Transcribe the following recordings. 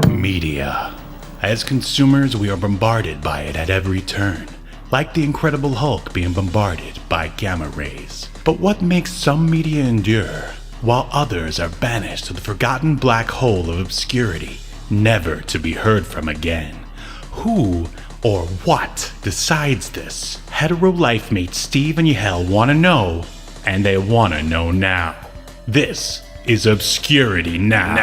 Media. As consumers, we are bombarded by it at every turn, like the Incredible Hulk being bombarded by gamma rays. But what makes some media endure, while others are banished to the forgotten black hole of obscurity, never to be heard from again? Who or what decides this? Hetero life mates Steve and Yahel want to know, and they want to know now. This is Obscurity Now.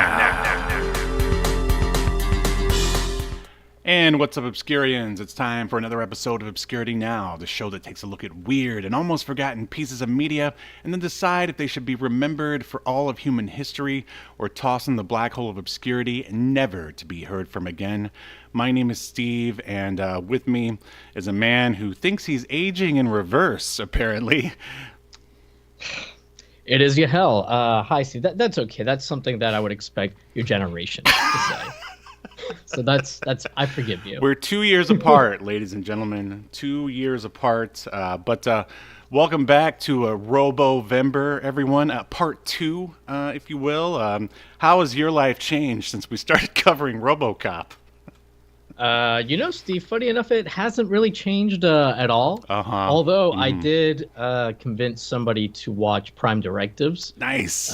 And what's up, Obscurians? It's time for another episode of Obscurity Now, the show that takes a look at weird and almost forgotten pieces of media and then decide if they should be remembered for all of human history or tossed in the black hole of obscurity and never to be heard from again. My name is Steve, and with me is a man who thinks he's aging in reverse, apparently. It is Yahel. Hi, Steve. That's okay. That's something that I would expect your generation to say. So that's I forgive you. We're 2 years apart, ladies and gentlemen. 2 years apart. But welcome back to Robo-vember, everyone. Part 2, if you will. How has your life changed since we started covering Robocop? Steve, funny enough, it hasn't really changed at all. Although I did convince somebody to watch Prime Directives. Nice.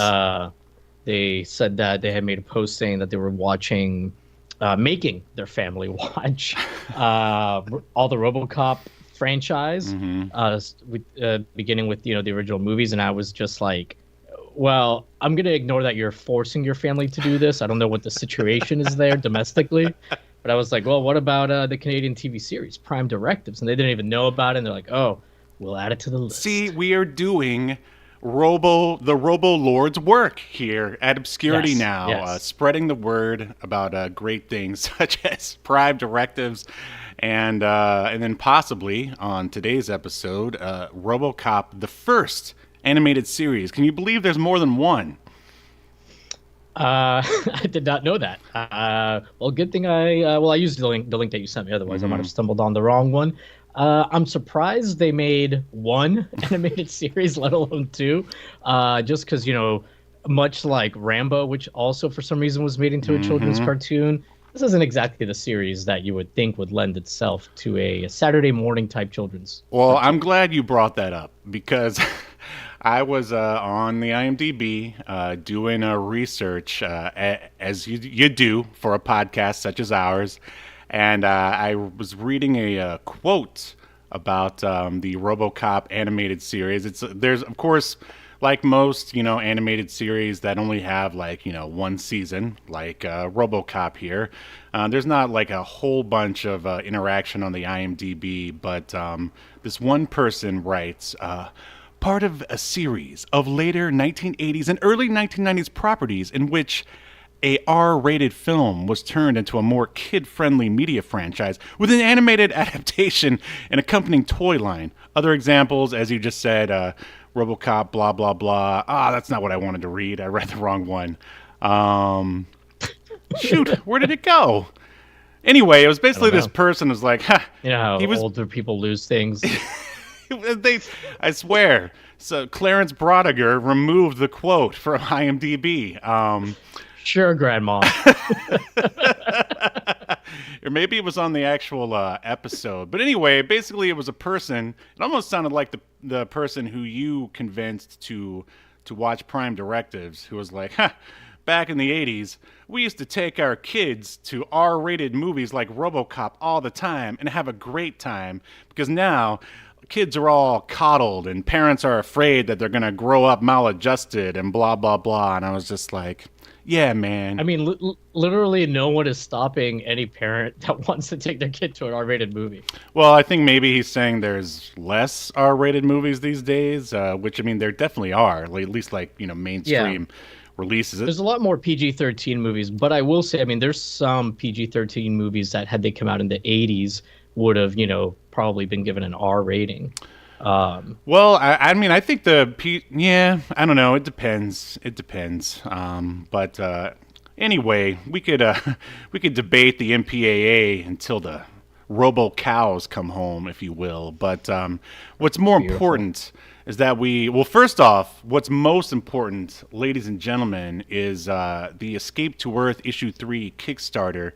They said that they had made a post saying that they were making their family watch all the Robocop franchise, beginning with the original movies, and I was just like, well, I'm gonna ignore that you're forcing your family to do this. I don't know what the situation is there domestically, but I was like, well, what about the Canadian TV series Prime Directives? And they didn't even know about it, and they're like, oh, we'll add it to the list. See, we are doing the Robo Lord's work here at Obscurity Now, spreading the word about great things such as Prime Directives, and then possibly on today's episode, Robocop, the first animated series. Can you believe there's more than one? I did not know that. Well, good thing I used the link that you sent me. Otherwise, I might have stumbled on the wrong one. I'm surprised they made one animated series, let alone two, just because, much like Rambo, which also for some reason was made into a children's cartoon, this isn't exactly the series that you would think would lend itself to a Saturday morning type children's Well, cartoon. I'm glad you brought that up because I was on the IMDb doing a research, as you do for a podcast such as ours. And I was reading a quote about the Robocop animated series. There's, of course, like most, animated series that only have, one season, like Robocop here. There's not, a whole bunch of interaction on the IMDb, but this one person writes, part of a series of later 1980s and early 1990s properties in which a R-rated film was turned into a more kid-friendly media franchise with an animated adaptation and accompanying toy line. Other examples, as you just said, Robocop, blah, blah, blah. That's not what I wanted to read. I read the wrong one. Shoot, where did it go? Anyway, it was basically this person was like, how older people lose things. I swear. So Clarence Brodiger removed the quote from IMDb. Sure, Grandma. Or maybe it was on the actual episode. But anyway, basically it was a person. It almost sounded like the person who you convinced to watch Prime Directives, who was like, back in the 80s, we used to take our kids to R-rated movies like Robocop all the time and have a great time because now kids are all coddled and parents are afraid that they're going to grow up maladjusted and blah, blah, blah. And I was just like, yeah, man. I mean, literally no one is stopping any parent that wants to take their kid to an R-rated movie. Well, I think maybe he's saying there's less R-rated movies these days, which, I mean, there definitely are, at least mainstream releases. There's a lot more PG-13 movies, but I will say, I mean, there's some PG-13 movies that had they come out in the 80s would have, probably been given an R rating. Well, I mean, I think I don't know. It depends. But anyway, we could debate the MPAA until the Robo cows come home, if you will. But what's more important is that well, first off, what's most important, ladies and gentlemen, is the Escape to Earth issue 3 Kickstarter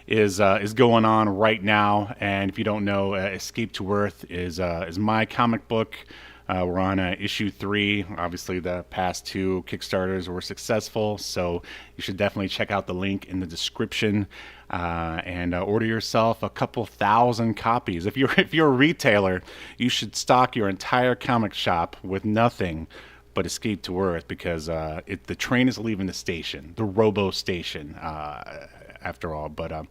is going on right now. And if you don't know, Escape to Earth is my comic book. We're on issue 3. Obviously, the past 2 Kickstarters were successful, so you should definitely check out the link in the description and order yourself a couple thousand copies. If you're a retailer, you should stock your entire comic shop with nothing but Escape to Earth, because the train is leaving the station, the Robo station, after all. But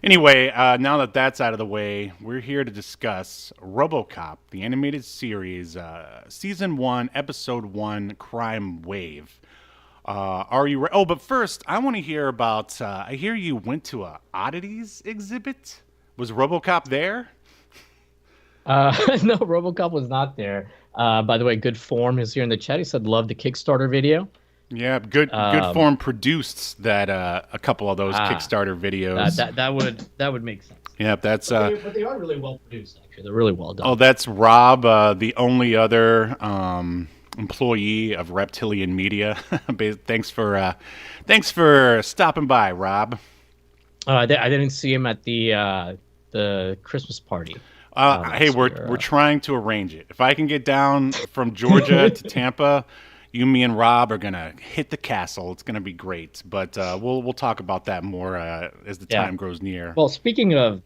anyway, now that that's out of the way, we're here to discuss Robocop, the animated series, Season 1, Episode 1, Crime Wave. Are you oh, but first, I want to hear about, I hear you went to a Oddities exhibit? Was Robocop there? No, Robocop was not there. By the way, Good Form is here in the chat. He said, love the Kickstarter video. Yeah, Good Form produced that a couple of those Kickstarter videos. That would make sense. Yeah, that's but they are really well produced. Actually, they're really well done. Oh, that's Rob, the only other employee of Reptilian Media. Thanks for stopping by, Rob. I didn't see him at the Christmas party. Hey, we're trying to arrange it. If I can get down from Georgia to Tampa, you, me, and Rob are gonna hit the castle. It's gonna be great. But we'll talk about that more as the time grows near. Well, speaking of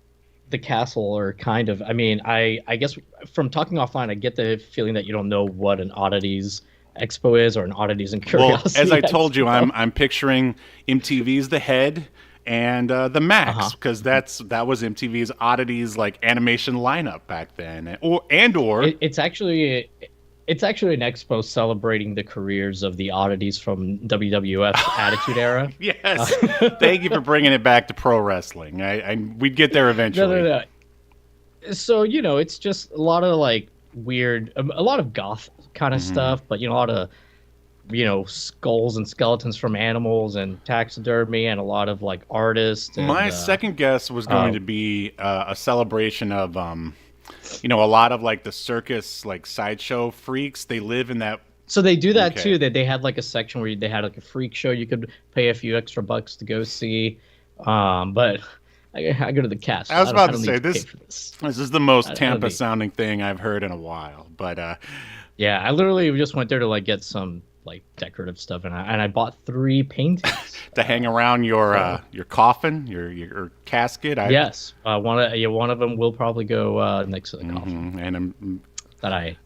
the castle, or kind of, I mean, I guess from talking offline, I get the feeling that you don't know what an Oddities Expo is, or an Oddities and Curiosities. Well, as I told you, I'm picturing MTV's The Head and the Max, because that was MTV's Oddities like animation lineup back then, or it's actually an expo celebrating the careers of the oddities from WWF's Attitude Era. Yes, thank you for bringing it back to pro wrestling. We'd get there eventually. No. So it's just a lot of like weird, a lot of goth kind of stuff, but a lot of skulls and skeletons from animals and taxidermy, and a lot of like artists. And, my second guess was going to be a celebration of a lot of like the circus, like sideshow freaks. They live in that. So they do that too. That they had like a section where they had like a freak show. You could pay a few extra bucks to go see. But I go to the cast. I was about to say this is the most Tampa sounding thing I've heard in a while. But yeah, I literally just went there to like get some like decorative stuff, and I bought 3 paintings to hang around your coffin, your casket. Yes, one of them will probably go next to the coffin. And that I.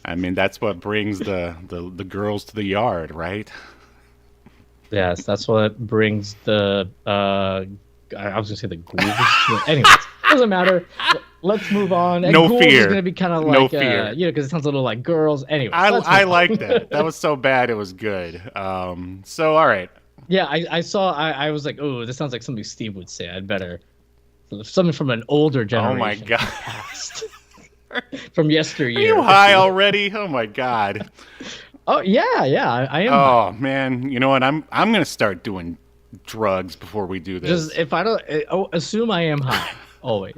I mean, that's what brings the girls to the yard, right? Yes, that's what brings the. I was gonna say the ghouls. Anyways, doesn't matter. Let's move on. And no ghouls fear. Is gonna be kind of like no fear. Because it sounds a little like girls. Anyway, I like that. That was so bad it was good. So all right. Yeah, I saw. I was like, oh, this sounds like something Steve would say. I'd better something from an older generation. Oh my god. Past. From yesteryear. Are you high already? Oh my god. Oh yeah, I am. Oh man, you know what? I'm gonna start doing drugs before we do this. Just if I don't assume I am high. Always.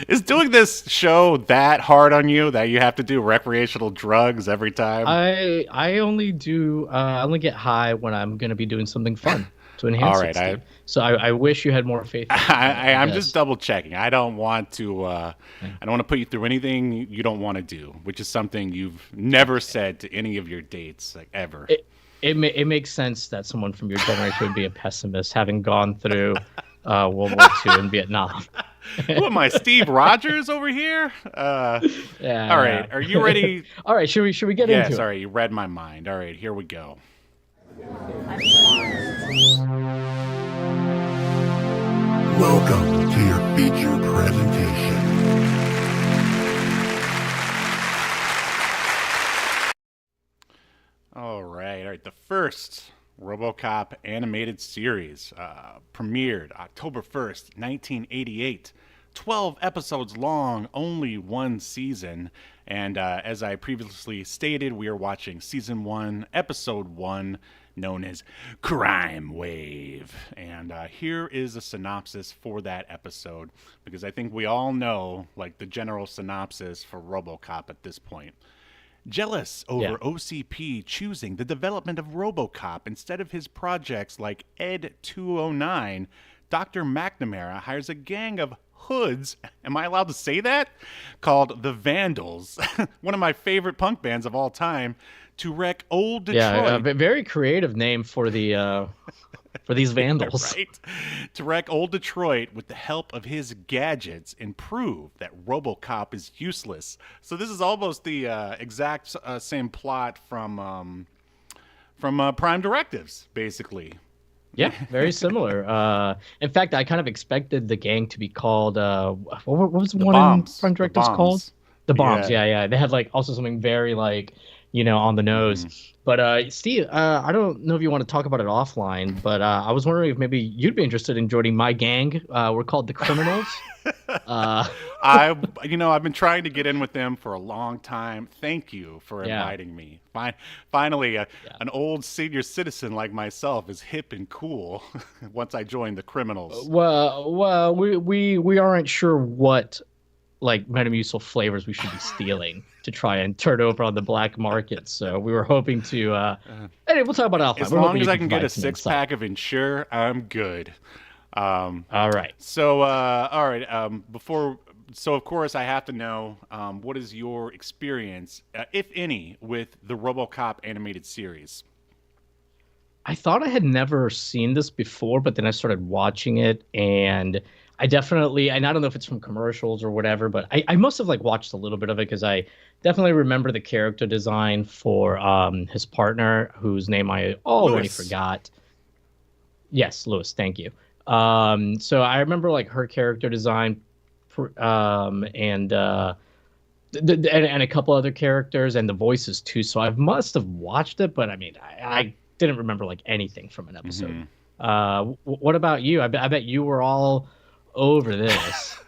Is doing this show that hard on you that you have to do recreational drugs every time? I only get high when I'm going to be doing something fun to enhance it. Steve. So I wish you had more faith. I'm just double checking. I don't want to. I don't want to put you through anything you don't want to do, which is something you've never said to any of your dates, like ever. It makes sense that someone from your generation would be a pessimist, having gone through World War II in Vietnam. Who am I, Steve Rogers over here? Yeah. All right, are you ready? All right, should we get into it? Yeah, sorry, you read my mind. All right, here we go. Welcome to your feature presentation. All right. The first Robocop animated series premiered October 1st, 1988. 12 episodes long, only one season. And as I previously stated, we are watching Season 1, Episode 1, known as Crime Wave. And here is a synopsis for that episode, because I think we all know, like, the general synopsis for Robocop at this point. Jealous over OCP choosing the development of Robocop instead of his projects like Ed 209, Dr. McNamara hires a gang of hoods, am I allowed to say that? Called the Vandals, one of my favorite punk bands of all time, to wreck old Detroit. Yeah, a very creative name for the for these Vandals. Right? To wreck old Detroit with the help of his gadgets and prove that Robocop is useless. So this is almost the exact same plot from Prime Directives, basically. Yeah, very similar. In fact, I kind of expected the gang to be called what was the one Bombs. in Prime Directives called? The Bombs. Yeah. They had like also something very like, on the nose. Mm-hmm. But Steve, I don't know if you want to talk about it offline, but I was wondering if maybe you'd be interested in joining my gang. We're called the Criminals. I've been trying to get in with them for a long time. Thank you for inviting me. Finally, an old senior citizen like myself is hip and cool once I joined the Criminals. Well, we aren't sure what like Metamucil flavors we should be stealing to try and turn over on the black market. So we were hoping to. Anyway, we'll talk about it offline. As long as I can get a 6-pack of Ensure, I'm good. All right. So, all right. So of course I have to know, what is your experience, if any, with the RoboCop animated series? I thought I had never seen this before, but then I started watching it, and I definitely, and I don't know if it's from commercials or whatever, but I must have like watched a little bit of it because I definitely remember the character design for his partner, whose name I already forgot. Yes, Lewis. Thank you. So I remember like her character design, and a couple other characters and the voices too. So I must have watched it, but I mean, I didn't remember like anything from an episode. Mm-hmm. What about you? I bet you were all over this.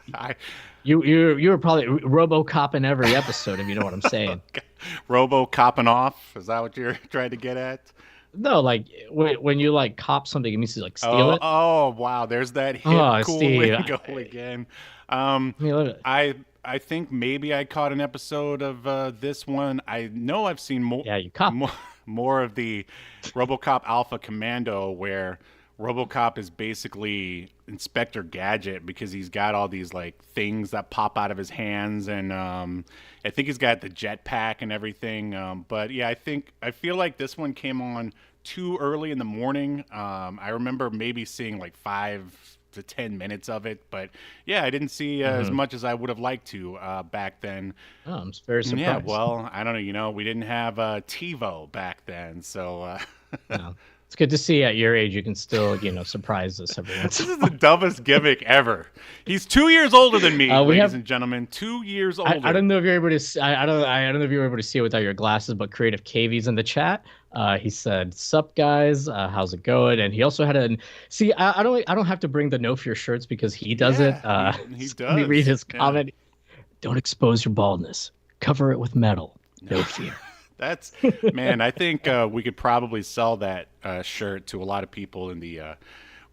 You were probably Robocop in every episode, if you know what I'm saying. Robo-copping off? Is that what you're trying to get at? No, like when you like cop something, it means to like steal it. Oh wow, there's that hip cool lingo again. I think maybe I caught an episode of this one. I know I've seen more. Yeah, you caught more of the RoboCop Alpha Commando, where RoboCop is basically Inspector Gadget because he's got all these like things that pop out of his hands, and I think he's got the jetpack and everything. But yeah, I feel like this one came on too early in the morning. I remember maybe seeing like 5 to 10 minutes of it, but yeah, I didn't see as much as I would have liked to back then. Oh, I'm very surprised. Yeah, well, I don't know. We didn't have TiVo back then, so. No. It's good to see at your age you can still, surprise us every once. This is the dumbest gimmick ever. He's 2 years older than me, ladies and gentlemen. 2 years older. I don't know if you're able to. I don't know if you're able to see it without your glasses. But Creative KV's in the chat. He said, "Sup guys, how's it going?" And he also had I don't have to bring the No Fear shirts because he does it. He does. Let me read his comment. Don't expose your baldness. Cover it with metal. No fear. That's, man, I think we could probably sell that shirt to a lot of people in the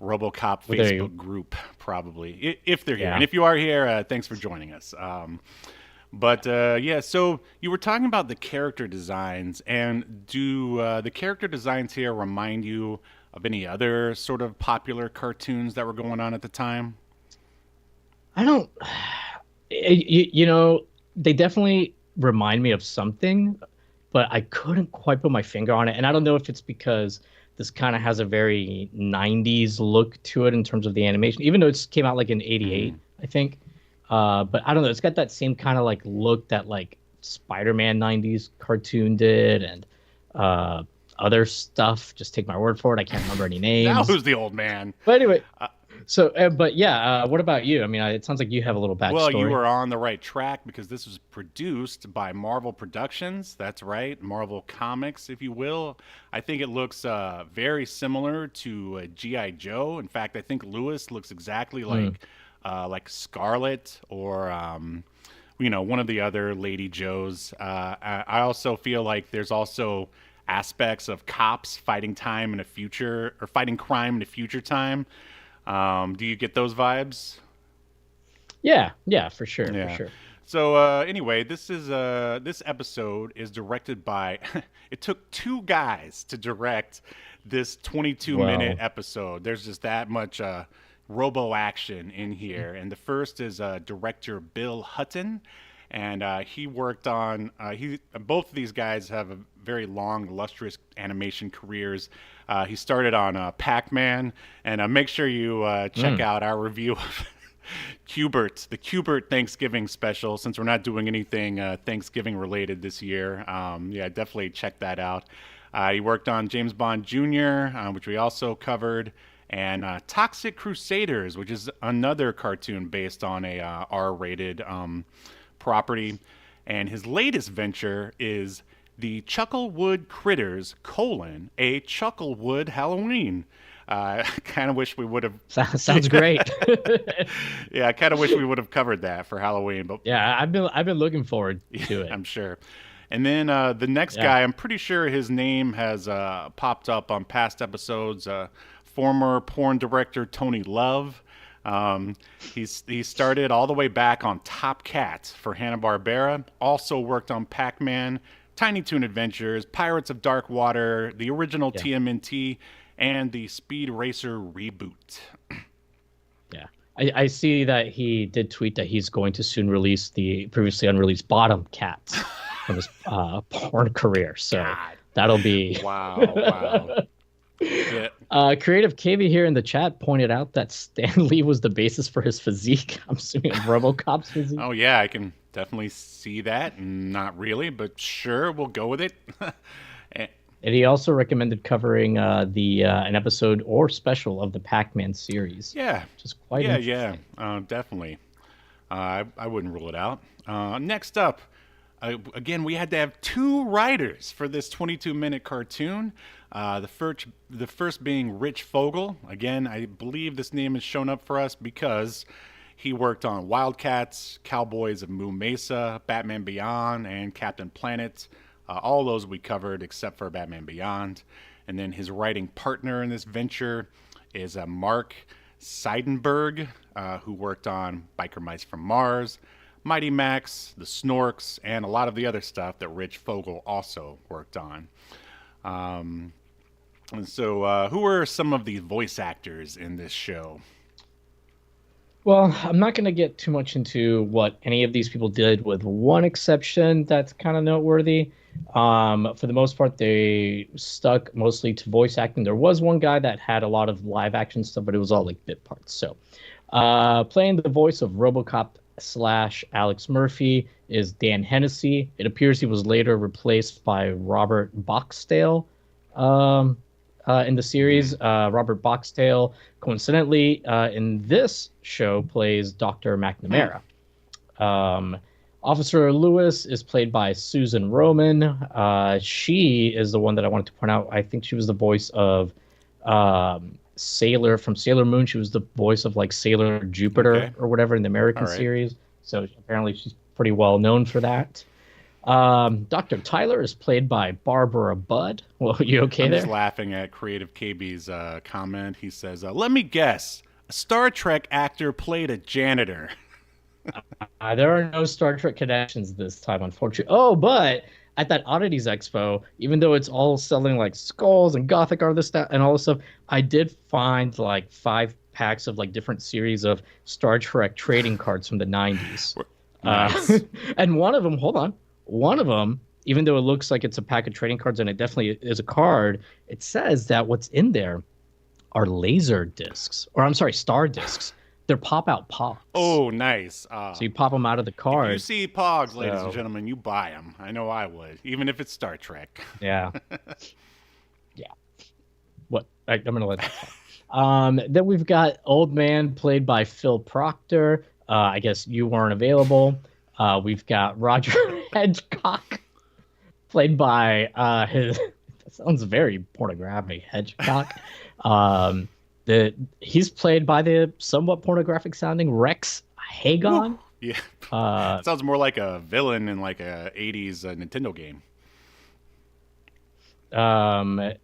RoboCop Facebook group, probably, if they're here. Yeah. And if you are here, thanks for joining us. So you were talking about the character designs, and do the character designs here remind you of any other sort of popular cartoons that were going on at the time? I don't, they definitely remind me of something, but I couldn't quite put my finger on it. And I don't know if it's because this kind of has a very 90s look to it in terms of the animation, even though it came out like in 88, I think. But I don't know. It's got that same kind of like look that like Spider-Man 90s cartoon did, and other stuff. Just take my word for it. I can't remember any names. Now who's the old man? But anyway, what about you? I mean, it sounds like you have a little backstory. Well, you were on the right track because this was produced by Marvel Productions. That's right, Marvel Comics, if you will. I think it looks very similar to G.I. Joe. In fact, I think Lewis looks exactly like Scarlet or one of the other Lady Joes. I also feel like there's also aspects of cops fighting time in a future or fighting crime in a future time. Do you get those vibes? Yeah, for sure, for Yeah. sure. So anyway, this episode is directed by. It took two guys to direct this 22-minute Wow. episode. There's just that much robo action in here, and the first is director Bill Hutton, and he worked on. He Both of these guys have a very long, illustrious animation careers. He started on Pac-Man, and make sure you check out our review of Cubert, the Cubert Thanksgiving special, since we're not doing anything Thanksgiving related this year. Yeah, definitely check that out. He worked on James Bond Jr., which we also covered, and Toxic Crusaders, which is another cartoon based on a R-rated property. And his latest venture is the Chucklewood Critters, a Chucklewood Halloween. I kind of wish we would have. Sounds great. Yeah, I kind of wish we would have covered that for Halloween, but Yeah, I've been looking forward to it. I'm sure. And then the next guy, I'm pretty sure his name has popped up on past episodes. Former porn director Tony Love. He started all the way back on Top Cat for Hanna-Barbera. Also worked on Pac-Man, Tiny Toon Adventures, Pirates of Dark Water, the original TMNT, and the Speed Racer reboot. Yeah. I see that he did tweet that he's going to soon release the previously unreleased Bottom Cats from his porn career. So God. that'll be... Wow. Yeah. Creative KB here in the chat pointed out that Stan Lee was the basis for his physique. I'm assuming Robocop's physique. Oh, yeah, I can definitely see that. Not really, but sure, we'll go with it. And he also recommended covering an episode or special of the Pac-Man series. Yeah. Which is quite interesting. Definitely. I wouldn't rule it out. Next up, again, we had to have two writers for this 22-minute cartoon. The first being Rich Fogel. Again, I believe this name has shown up for us because he worked on Wildcats, Cowboys of Moo Mesa, Batman Beyond, and Captain Planet. All those we covered except for Batman Beyond. And then his writing partner in this venture is Mark Seidenberg, who worked on Biker Mice from Mars, Mighty Max, The Snorks, and a lot of the other stuff that Rich Fogel also worked on. And so who are some of the voice actors in this show? Well, I'm not going to get too much into what any of these people did, with one exception that's kind of noteworthy. For the most part, they stuck mostly to voice acting. There was one guy that had a lot of live action stuff, but it was all like bit parts. So playing the voice of Robocop / Alex Murphy is Dan Hennessy. It appears he was later replaced by Robert Boxdale in the series. Robert Boxdale, coincidentally, in this show plays Dr. McNamara. Officer Lewis is played by Susan Roman. She is the one that I wanted to point out. I think she was the voice of Sailor from Sailor Moon. She was the voice of like Sailor Jupiter or whatever in the American series. So apparently she's pretty well known for that. Dr. Tyler is played by Barbara Budd. Well, you okay there? I'm just laughing at Creative KB's comment. He says, let me guess, a Star Trek actor played a janitor. There are no Star Trek connections this time, unfortunately. Oh, but at that Oddities Expo, even though it's all selling like skulls and gothic art and all this stuff, I did find like 5 packs of like different series of Star Trek trading cards from the 90s. Nice. And one of them, even though it looks like it's a pack of trading cards and it definitely is a card, it says that what's in there are laser discs, or I'm sorry, star discs. They're pop-out pogs. Oh, nice. So you pop them out of the card. If you see pogs, ladies and gentlemen, you buy them. I know I would, even if it's Star Trek. Yeah. Yeah. What? I'm going to let that go. Then we've got Old Man, played by Phil Proctor. I guess you weren't available. We've got Roger Hedgecock, played by his... That sounds very pornographic, Hedgecock. He's played by the somewhat pornographic sounding Rex Hagon. Yeah. Sounds more like a villain in like a 80s Nintendo game. The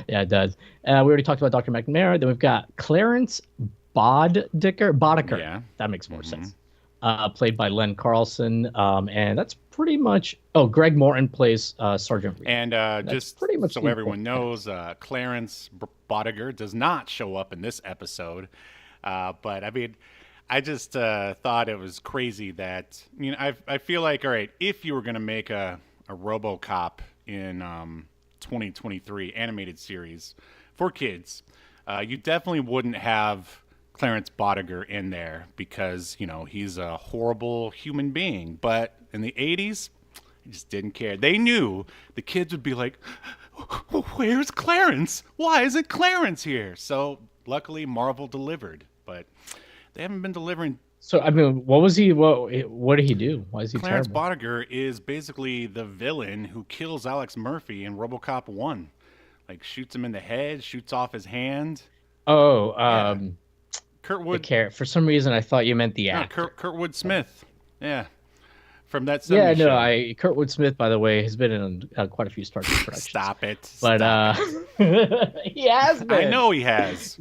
yeah, it does. We already talked about Dr. McNamara. Then we've got Clarence Boddicker. Yeah. That makes more sense. Played by Len Carlson. And that's pretty much. Oh, Greg Morton plays Sergeant Reed. And just pretty much so the everyone important knows, Clarence Boddicker does not show up in this episode. But I mean, I just thought it was crazy that, you know, I feel like, all right, if you were going to make a Robocop in 2023 animated series for kids, you definitely wouldn't have Clarence Boddicker in there because, you know, he's a horrible human being. But in the 80s, he just didn't care. They knew the kids would be like, where's Clarence? Why isn't Clarence here? So luckily Marvel delivered, but they haven't been delivering. So I mean, what was he? What did he do? Why is he Clarence terrible? Boddicker is basically the villain who kills Alex Murphy in Robocop 1. Like, shoots him in the head, shoots off his hand. Oh, Kurtwood. For some reason, I thought you meant the actor. Kurtwood Smith. Yeah. From that 70s Yeah, no, show. Kurtwood Smith, by the way, has been in quite a few Star Trek productions. Stop it. But he has been. I know he has.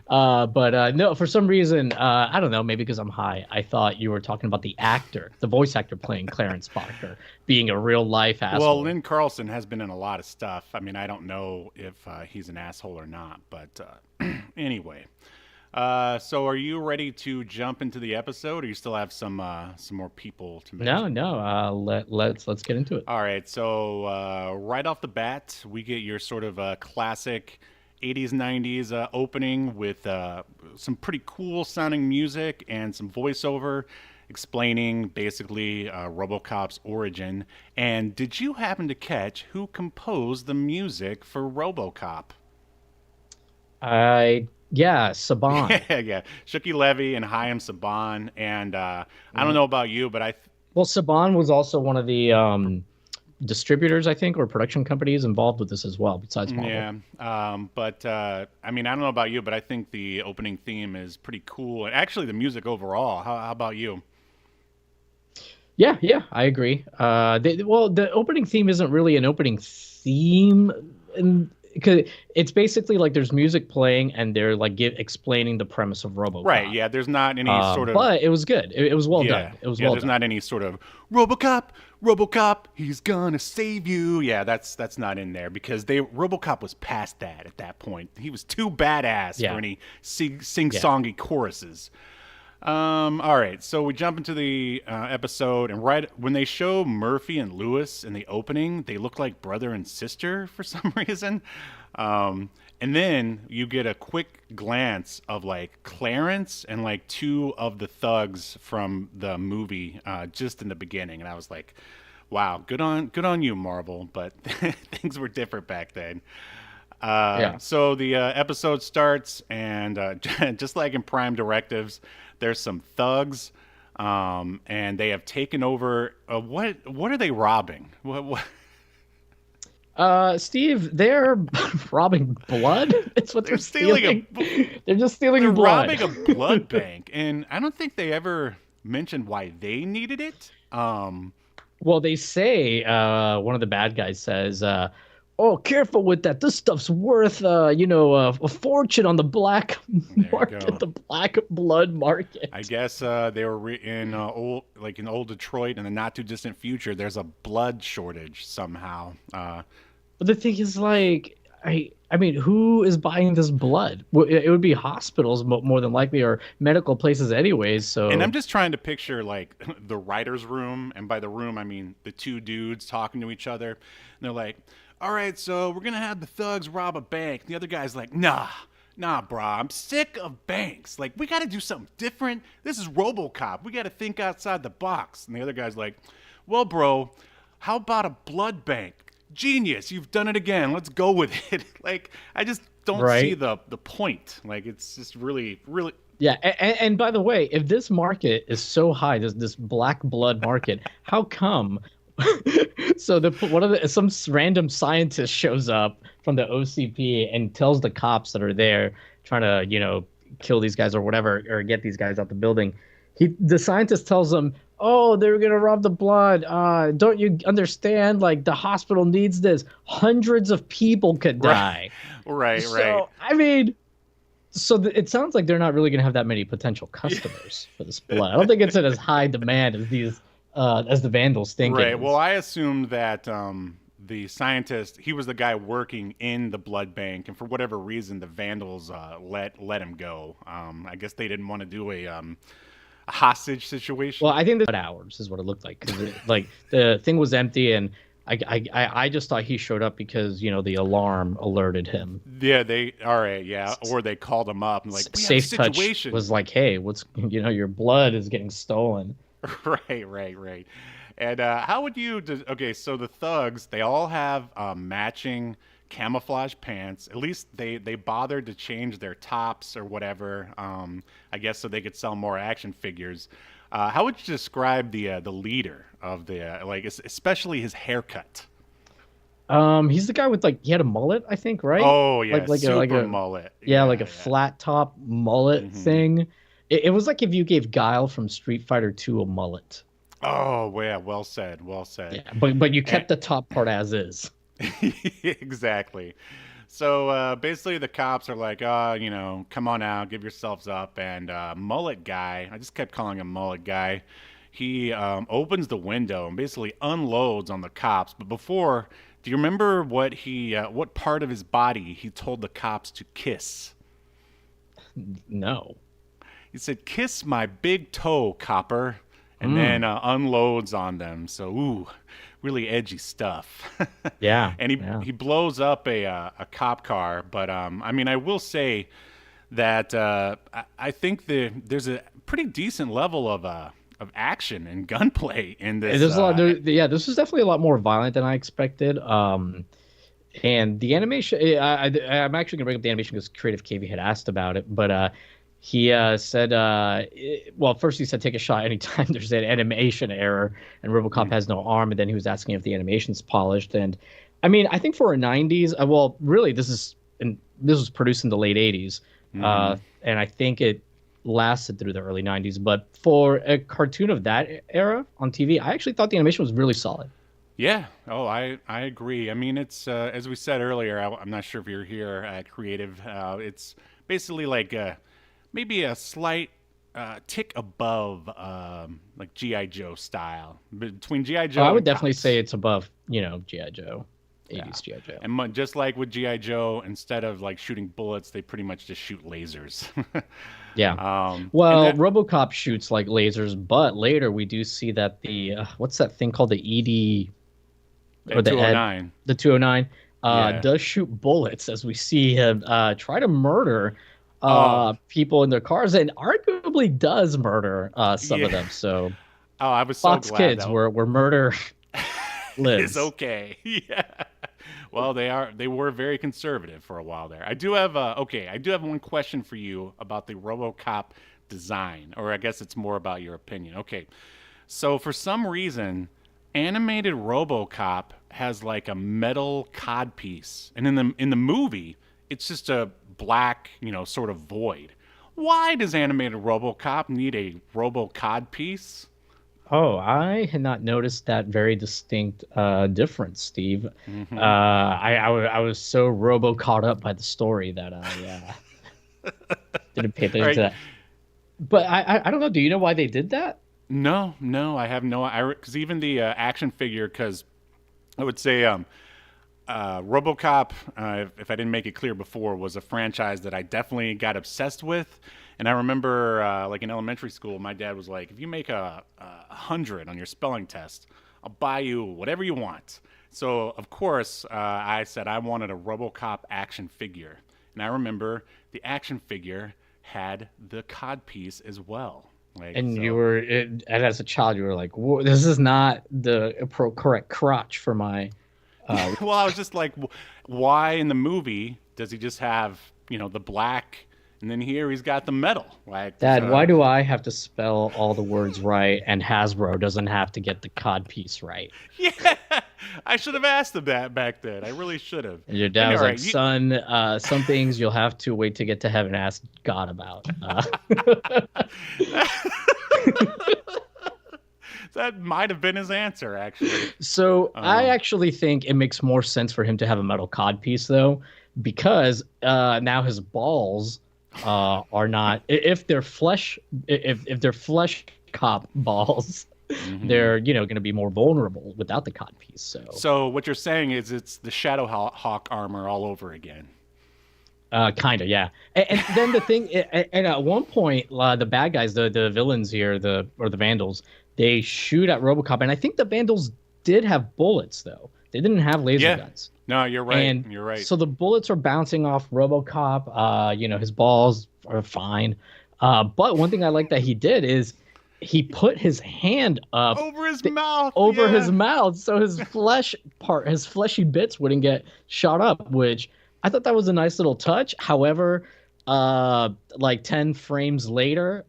No, for some reason, I don't know, maybe because I'm high, I thought you were talking about the actor, the voice actor playing Clarence Boddicker, being a real life asshole. Well, Lynn Carlson has been in a lot of stuff. I mean, I don't know if he's an asshole or not, but anyway. So are you ready to jump into the episode, or you still have some more people to mention? No. Let's get into it. All right. So right off the bat, we get your sort of classic 80s, 90s opening with some pretty cool sounding music and some voiceover explaining basically RoboCop's origin. And did you happen to catch who composed the music for RoboCop? Yeah, Saban. Yeah. Shuki Levy and Chaim Saban. And I don't know about you, but Well, Saban was also one of the distributors, I think, or production companies involved with this as well, besides Marvel. Yeah. But I mean, I don't know about you, but I think the opening theme is pretty cool. And actually, the music overall. How about you? Yeah, I agree. The opening theme isn't really an opening theme, because it's basically like there's music playing and they're like explaining the premise of RoboCop. Right. Yeah. There's not any sort of. But it was good. It was well done. It was well there's done. not any sort of RoboCop, he's gonna save you. Yeah, that's not in there because RoboCop was past that at that point. He was too badass for any sing-songy choruses. All right, so we jump into the episode, and right when they show Murphy and Lewis in the opening, they look like brother and sister for some reason. And then you get a quick glance of like Clarence and like two of the thugs from the movie just in the beginning, and I was like, "Wow, good on you, Marvel." But things were different back then. So the episode starts, and just like in Prime Directives, there's some thugs, and they have taken over. What are they robbing? What? Steve, they're robbing blood. That's what they're stealing. They're just stealing they're blood. They're robbing a blood bank, and I don't think they ever mentioned why they needed it. Well, they say one of the bad guys says, "Oh, careful with that. This stuff's worth, a fortune on the black market, the black blood market." I guess they were in old Detroit in the not too distant future. There's a blood shortage somehow. But the thing is, like, I mean, who is buying this blood? It would be hospitals more than likely, or medical places anyways. So, and I'm just trying to picture like the writer's room, and by the room I mean the two dudes talking to each other. And they're like, "All right, so we're gonna have the thugs rob a bank." The other guy's like, Nah, brah, I'm sick of banks. Like, we gotta do something different. This is RoboCop. We gotta think outside the box. And the other guy's like, "Well, bro, how about a blood bank? Genius, you've done it again. Let's go with it." Like, I just don't see the point. Like, it's just really, really. Yeah, and by the way, if this market is so high, this black blood market, how come? So some random scientist shows up from the OCP and tells the cops that are there trying to kill these guys or whatever, or get these guys out the building. The scientist tells them, oh, they were gonna rob the blood. Don't you understand? Like the hospital needs this. Hundreds of people could die. Right. So I mean, it sounds like they're not really gonna have that many potential customers for this blood. I don't think it's in as high demand as the Vandals think. Right. Well, I assumed that the scientist, he was the guy working in the blood bank, and for whatever reason, the Vandals let him go. I guess they didn't want to do a hostage situation. Well, I think that hours is what it looked like, because like the thing was empty, and I just thought he showed up because the alarm alerted him. Yeah, or they called him up and like, we Safe have a Touch situation. was like, hey, what's your blood is getting stolen. Right. And how would you? Okay, so the thugs, they all have matching camouflage pants. At least they bothered to change their tops or whatever. I guess so they could sell more action figures. How would you describe the leader of the especially his haircut? He's the guy with he had a mullet, I think, right? Oh yeah, like a mullet. Yeah, like a flat top mullet thing. It was like if you gave Guile from Street Fighter 2 a mullet. Oh yeah, well said. Yeah, but you kept the top part as is. Exactly. So basically, the cops are like, come on out, give yourselves up. And mullet guy, I just kept calling him mullet guy. He opens the window and basically unloads on the cops. But before, do you remember what part of his body he told the cops to kiss? No. He said, "Kiss my big toe, copper," and then unloads on them. So, ooh, really edgy stuff. Yeah. And he blows up a cop car. But I will say that I think there's a pretty decent level of action and gunplay in this. There's a lot. This is definitely a lot more violent than I expected. And the animation, I'm actually gonna bring up the animation because Creative KV had asked about it, but he said, well, first he said take a shot anytime there's an animation error, and Robocop has no arm, and then he was asking if the animation's polished. And I mean, I think for a 90s, well, really, this was produced in the late 80s, and I think it lasted through the early 90s. But for a cartoon of that era on TV, I actually thought the animation was really solid. Yeah. Oh, I agree. I mean, it's as we said earlier. I'm not sure if you're here at Creative. It's basically like maybe a slight tick above like G.I. Joe style. Between G.I. Joe, I would definitely say it's above G.I. Joe. 80s G.I. Joe. And just like with G.I. Joe, instead of like shooting bullets, they pretty much just shoot lasers. Yeah. Robocop shoots like lasers, but later we do see that the what's that thing called, the ED or the 209? The 209 does shoot bullets, as we see him try to murder people in their cars, and arguably does murder some of them. So I was so Fox glad Kids were murder lives. It's okay. Yeah. Well, they were very conservative for a while there. I do have one question for you about the RoboCop design, or I guess it's more about your opinion. Okay. So for some reason, animated RoboCop has like a metal codpiece, and in the movie, it's just a black, sort of void. Why does animated RoboCop need a robo codpiece? Oh, I had not noticed that very distinct difference, Steve. I was so robo caught up by the story that I didn't pay attention to that. But I don't know. Do you know why they did that? No, I have no. Because even the action figure, because I would say RoboCop, if I didn't make it clear before, was a franchise that I definitely got obsessed with. And I remember, like in elementary school, my dad was like, if you make a 100 on your spelling test, I'll buy you whatever you want. So, of course, I said I wanted a RoboCop action figure. And I remember the action figure had the codpiece as well. And as a child, you were like, this is not the correct crotch for my... Well, I was just like, why in the movie does he just have, the black... And then here he's got the metal. Dad, why do I have to spell all the words right, and Hasbro doesn't have to get the codpiece right? Yeah, I should have asked him that back then. I really should have. And your dad was like, son, some things you'll have to wait to get to heaven and ask God about. That might have been his answer, actually. So I actually think it makes more sense for him to have a metal codpiece, though, because now his balls are not if they're flesh if they're flesh cop balls, they're going to be more vulnerable without the codpiece. So what you're saying is it's the Shadow Hawk armor all over again. Kind of, yeah. And then the thing, and at one point, the bad guys, the villains here, the Vandals, they shoot at RoboCop, and I think the Vandals did have bullets though. They didn't have laser guns. No, you're right. And you're right. So the bullets are bouncing off RoboCop. His balls are fine. But one thing I like that he did is he put his hand up over his mouth, his mouth, so his fleshy bits wouldn't get shot up, which I thought that was a nice little touch. However, like 10 frames later,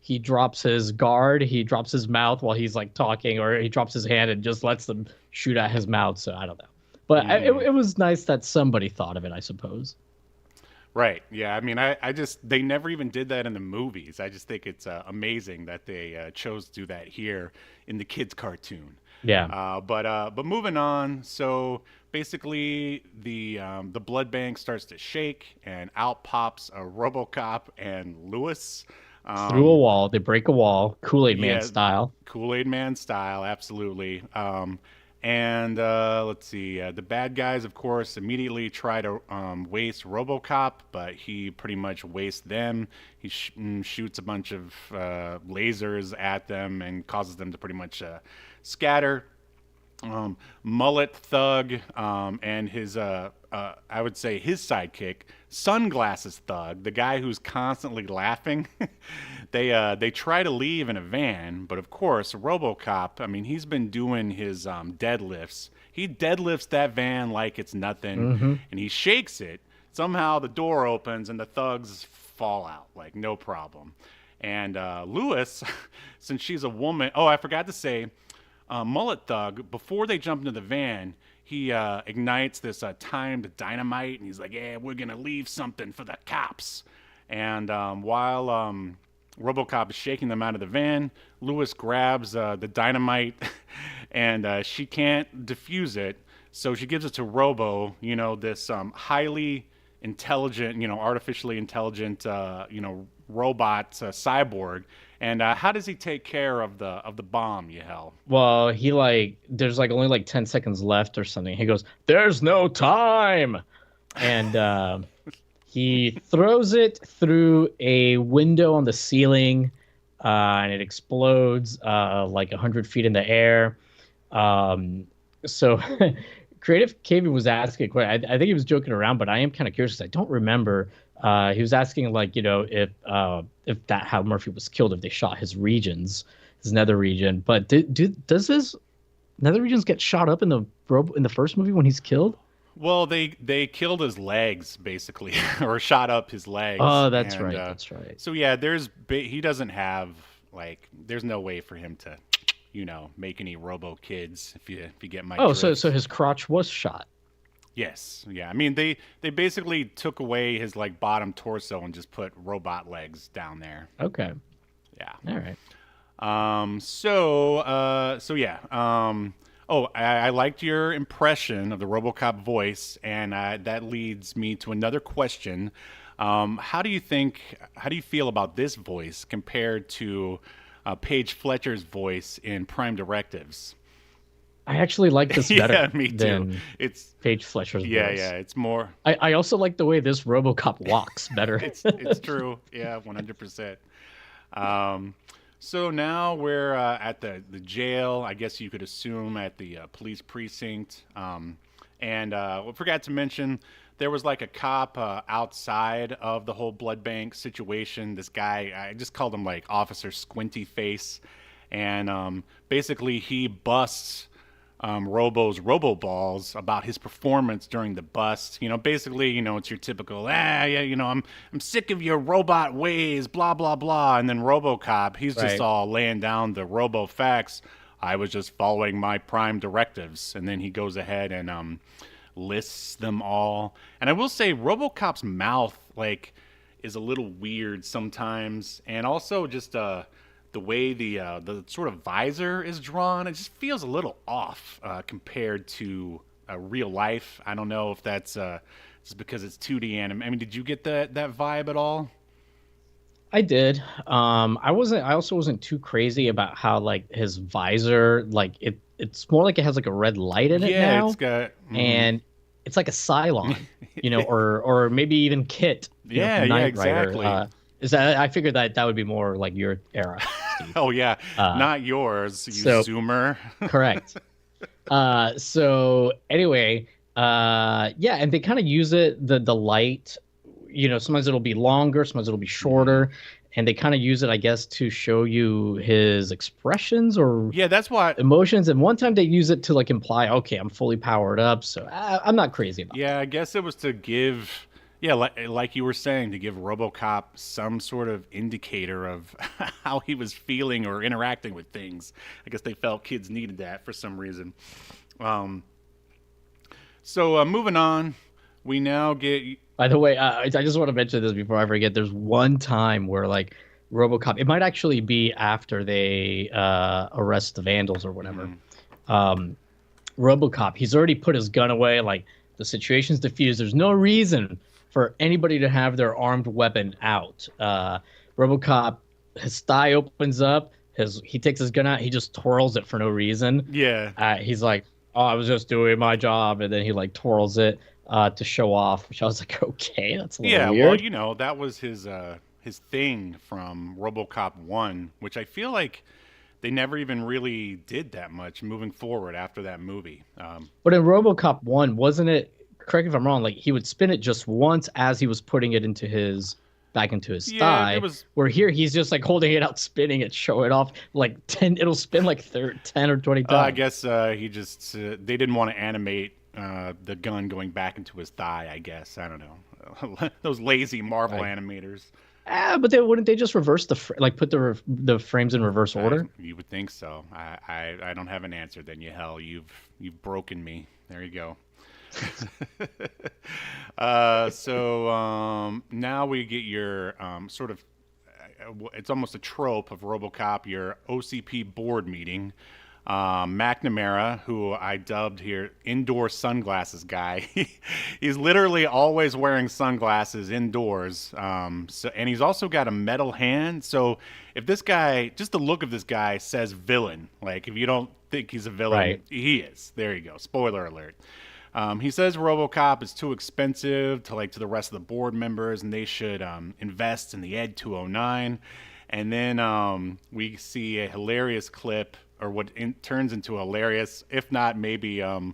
he drops his guard, he drops his mouth while he's like talking, or he drops his hand and just lets them shoot at his mouth. So I don't know. But it was nice that somebody thought of it, I suppose. Right. Yeah. I mean, they never even did that in the movies. I just think it's amazing that they chose to do that here in the kids' cartoon. Yeah. But moving on. So basically, the blood bank starts to shake, and out pops a RoboCop and Lewis. Through a wall. They break a wall. Kool-Aid Man style. Kool-Aid Man style, absolutely. And let's see. The bad guys, of course, immediately try to waste RoboCop, but he pretty much wastes them. He shoots a bunch of lasers at them and causes them to pretty much scatter. Mullet Thug and his, I would say his sidekick, Sunglasses Thug, the guy who's constantly laughing. They try to leave in a van, but of course RoboCop, I mean, he's been doing his deadlifts. He deadlifts that van like it's nothing, and he shakes it. Somehow the door opens and the thugs fall out like no problem. And Lewis, since she's a woman, oh, I forgot to say, Mullet Thug, before they jump into the van, he ignites this timed dynamite, and he's like, yeah, we're going to leave something for the cops. And while RoboCop is shaking them out of the van, Lewis grabs the dynamite, and she can't defuse it, so she gives it to Robo, this highly intelligent, artificially intelligent, robot cyborg. And how does he take care of the bomb, Yahel? Well, there's only 10 seconds left or something. He goes, "There's no time," and he throws it through a window on the ceiling, and it explodes 100 feet in the air. So Creative Caven was asking, I think he was joking around, but I am kind of curious because I don't remember. He was asking, if that how Murphy was killed, if they shot his nether region. But does his nether regions get shot up in the first movie when he's killed? Well, they killed his legs basically, or shot up his legs. Oh, that's right. That's right. So yeah, he doesn't have there's no way for him to, make any Robo kids if you get my. Oh, drift. So his crotch was shot. Yes. Yeah. I mean, they basically took away his bottom torso and just put robot legs down there. Okay. Yeah. All right. I liked your impression of the RoboCop voice, and that leads me to another question. How do you feel about this voice compared to Paige Fletcher's voice in Prime Directives? I actually like this better. Yeah, me too. Than it's Paige Fletcher's voice. Yeah, it's more. I also like the way this RoboCop walks better. it's true. Yeah, 100%. So now we're at the jail. I guess you could assume at the police precinct. And we forgot to mention there was a cop outside of the whole blood bank situation. This guy, I just called him Officer Squinty Face, and basically he busts Robo's Robo-balls about his performance during the bust. Basically, it's your typical, I'm sick of your robot ways, blah, blah, blah. And then RoboCop, he's just all laying down the Robo facts. I was just following my Prime directives. And then he goes ahead and lists them all. And I will say RoboCop's mouth, is a little weird sometimes. And also just the way the sort of visor is drawn, it just feels a little off compared to real life. I don't know if that's just because it's 2D anime. I mean, did you get that vibe at all? I did. I also wasn't too crazy about how like his visor, like it's more like it has like a red light in it Yeah, now, it's got. and it's like a Cylon, or maybe even Kit, Yeah, from yeah, Knight Rider. exactly. Is that I figured that would be more like your era, Steve. Oh yeah, Uh, not yours, you so zoomer. correct. So anyway, yeah, and they kind of use the light, sometimes it'll be longer, sometimes it'll be shorter, and they kind of use it, I guess, to show you his expressions or Yeah, that's why. emotions. And one time they use it to like imply, okay, I'm fully powered up, so I'm not crazy about Yeah, I guess it was to give, yeah, like you were saying, to give RoboCop some sort of indicator of how he was feeling or interacting with things. I guess they felt kids needed that for some reason. Um, so moving on, we now get. By the way, I just want to mention this before I forget. There's one time where like RoboCop, it might actually be after they arrest the vandals or whatever. RoboCop, he's already put his gun away. Like the situation's diffused. There's no reason for anybody to have their armed weapon out. RoboCop, his thigh opens up. He takes his gun out. He just twirls it for no reason. Yeah. He's like, "Oh, I was just doing my job," and then he like twirls it to show off. Which I was like, "Okay, that's a little Yeah, weird." well, that was his thing from RoboCop 1, which I feel like they never even really did that much moving forward after that movie. But in RoboCop 1, wasn't it? Correct me if I'm wrong. Like he would spin it just once as he was putting it back into his Yeah, thigh. it was. Where here he's just like holding it out, spinning it, show it off like 10. It'll spin like 10 or 20 times. I guess he just they didn't want to animate the gun going back into his thigh. I guess I don't know those lazy Marvel animators. But wouldn't they just reverse like put the frames in reverse order? You would think so. I don't have an answer. Then Yahel, you've broken me. There you go. So now we get your sort of it's almost a trope of RoboCop, your OCP board meeting. McNamara, who I dubbed here indoor sunglasses guy, he's literally always wearing sunglasses indoors. And he's also got a metal hand. So if this guy, just the look of this guy says villain, like if you don't think he's a villain, Right. he is. There you go. Spoiler alert. He says RoboCop is too expensive to the rest of the board members, and they should invest in the Ed 209. And then we see a hilarious clip, or what turns into a hilarious, if not maybe Oh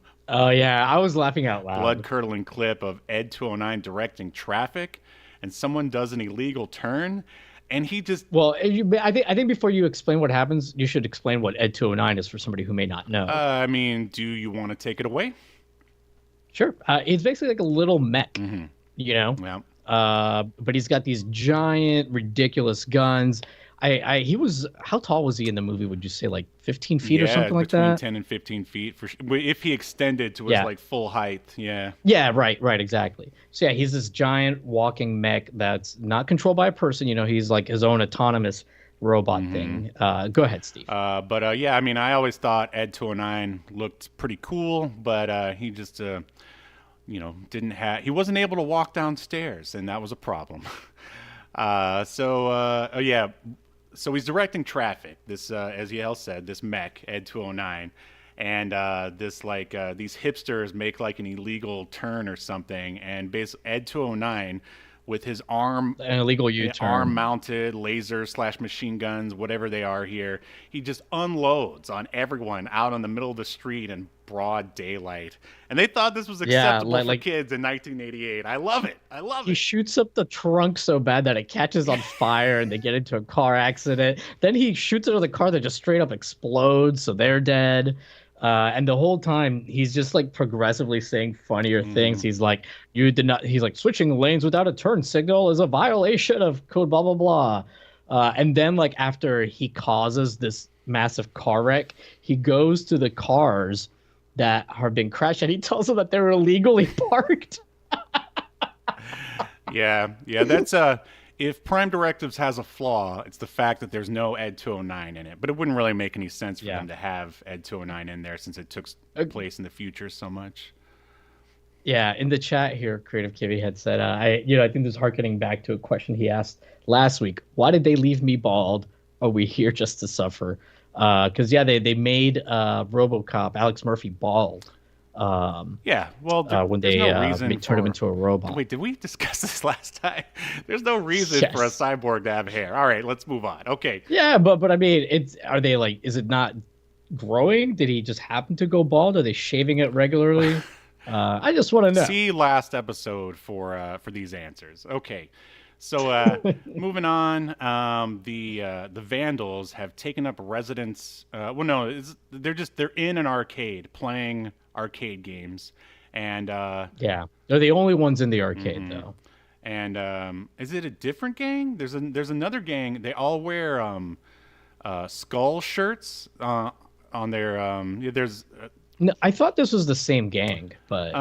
yeah, I was laughing out loud. blood-curdling clip of Ed 209 directing traffic, and someone does an illegal turn, and he just Well, I think before you explain what happens, you should explain what Ed 209 is for somebody who may not know. I mean, do you want to take it away? Sure. It's basically like a little mech, Yeah. but he's got these giant, ridiculous guns. He was, how tall was he in the movie? Would you say like 15 feet or something like between that? 10 and 15 feet if he extended to his Yeah. full height. Yeah. Yeah, right, exactly. So yeah, he's this giant walking mech that's not controlled by a person. He's like his own autonomous robot thing. Go ahead, Steve. But yeah, I mean, I always thought Ed 209 looked pretty cool, but he just he wasn't able to walk downstairs, and that was a problem. So he's directing traffic. This, as Yale said, this mech Ed 209, and these hipsters make like an illegal turn or something, and basically Ed 209 with his An illegal U-turn. arm-mounted laser/machine guns, whatever they are here, he just unloads on everyone out on the middle of the street in broad daylight. And they thought this was acceptable for kids in 1988. I love it. He shoots up the trunk so bad that it catches on fire and they get into a car accident. Then he shoots into the car that just straight up explodes, so they're dead. And the whole time he's just like progressively saying funnier things. He's like, he's like, switching lanes without a turn signal is a violation of code blah blah blah. And then like after he causes this massive car wreck, he goes to the cars that have been crashed and he tells them that they're illegally parked. Yeah, that's if Prime Directives has a flaw, it's the fact that there's no Ed 209 in it. But it wouldn't really make any sense for them to have Ed 209 in there since it took place in the future so much. Yeah, in the chat here, Creative Kitty had said, I think this is harkening back to a question he asked last week. Why did they leave me bald? Are we here just to suffer? Because they made RoboCop Alex Murphy bald. When they no reason turned him into a robot. Wait, did we discuss this last time? There's no reason for a cyborg to have hair. All right, let's move on. Okay. Yeah, but I mean, is it not growing? Did he just happen to go bald? Are they shaving it regularly? I just want to know. See last episode for these answers. Okay. So moving on, the Vandals have taken up residence. They're in an arcade playing arcade games, and they're the only ones in the arcade though. And is it a different gang? There's another gang. They all wear skull shirts on their. There's. No, I thought this was the same gang, but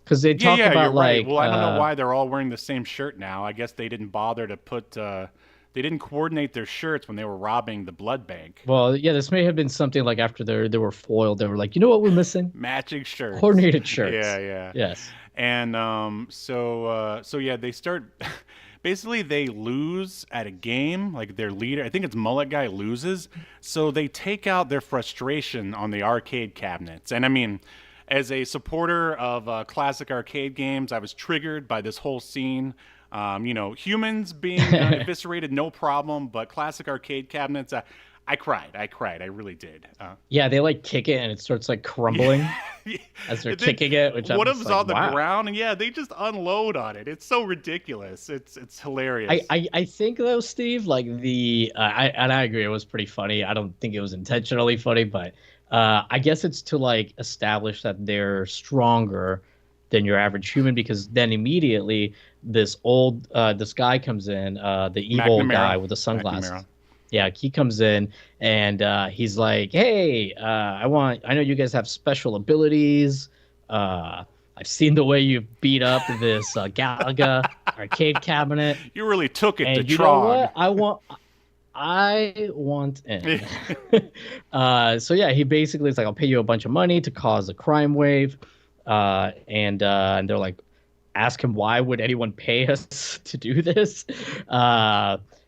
because they talk about you're right. like. Well, I don't know why they're all wearing the same shirt now. I guess they didn't bother to put. They didn't coordinate their shirts when they were robbing the blood bank. Well, yeah, this may have been something like after they were foiled. They were like, you know what we're missing? Matching shirts. Coordinated shirts. Yeah. Yes. And they start. Basically, they lose at a game. Like their leader, I think it's Mullet Guy, loses. So they take out their frustration on the arcade cabinets. And I mean, as a supporter of classic arcade games, I was triggered by this whole scene. Humans being eviscerated, no problem. But classic arcade cabinets, I cried. I really did. They like kick it and it starts like crumbling as they're kicking it. Which one of them's on the ground, and they just unload on it. It's so ridiculous. It's hilarious. I think though, Steve, like I agree, it was pretty funny. I don't think it was intentionally funny, but I guess it's to like establish that they're stronger than your average human, because then immediately this guy comes in, the evil guy with the sunglasses. McNamara. Yeah, he comes in and he's like, "Hey, I know you guys have special abilities. I've seen the way you beat up this Galaga arcade cabinet. You really took it and to you Trog. know what? I want in." He basically is like, "I'll pay you a bunch of money to cause a crime wave," and they're like, ask him, why would anyone pay us to do this?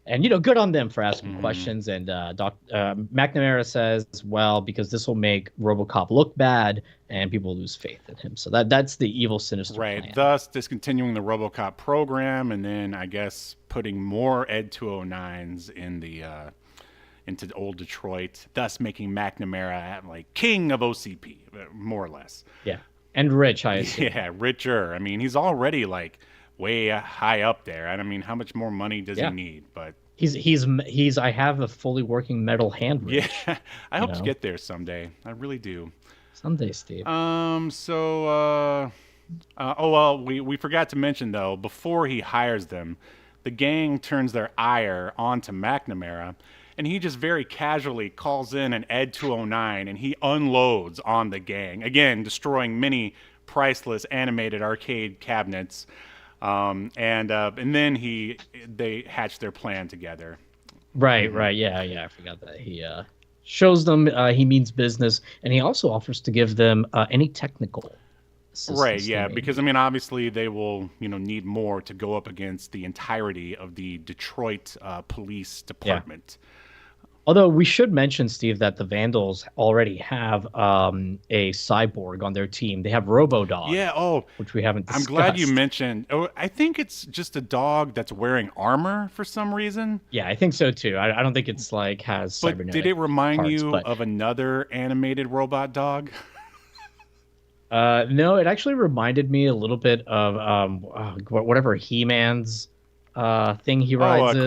And good on them for asking questions. And McNamara says, well, because this will make RoboCop look bad and people lose faith in him. So that's the evil, sinister plan. Thus discontinuing the RoboCop program, and then I guess putting more Ed 209s in the into old Detroit, thus making McNamara like king of OCP, more or less. Yeah, and rich, I assume. Yeah, richer. I mean, he's already like way high up there. I mean, how much more money does he need? But he's I have a fully working metal hand rich. Yeah, I hope to get there someday. I really do. Someday, Steve. We forgot to mention though, before he hires them, the gang turns their ire onto McNamara, and he just very casually calls in an Ed 209 and he unloads on the gang, again destroying many priceless animated arcade cabinets. And then they hatch their plan together. Right. Yeah, I forgot that. He shows them he means business, and he also offers to give them any technical assistance. Right, yeah, because I mean, obviously they will, need more to go up against the entirety of the Detroit police department. Yeah. Although we should mention, Steve, that the Vandals already have a cyborg on their team. They have Robo-Dog. Yeah, which we haven't discussed. I'm glad you mentioned. Oh, I think it's just a dog that's wearing armor for some reason. Yeah, I think so too. I don't think it's like has cybernetic But did it remind parts, you of another animated robot dog? No, it actually reminded me a little bit of whatever He-Man's thing he rides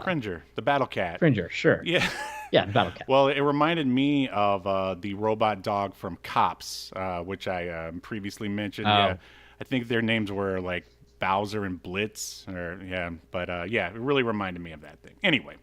Cringer, the battle cat. Cringer, sure. Yeah. Yeah, battle cat. Well, it reminded me of the robot dog from Cops, which I previously mentioned. Yeah, I think their names were like Bowser and Blitz, it really reminded me of that thing. Anyway,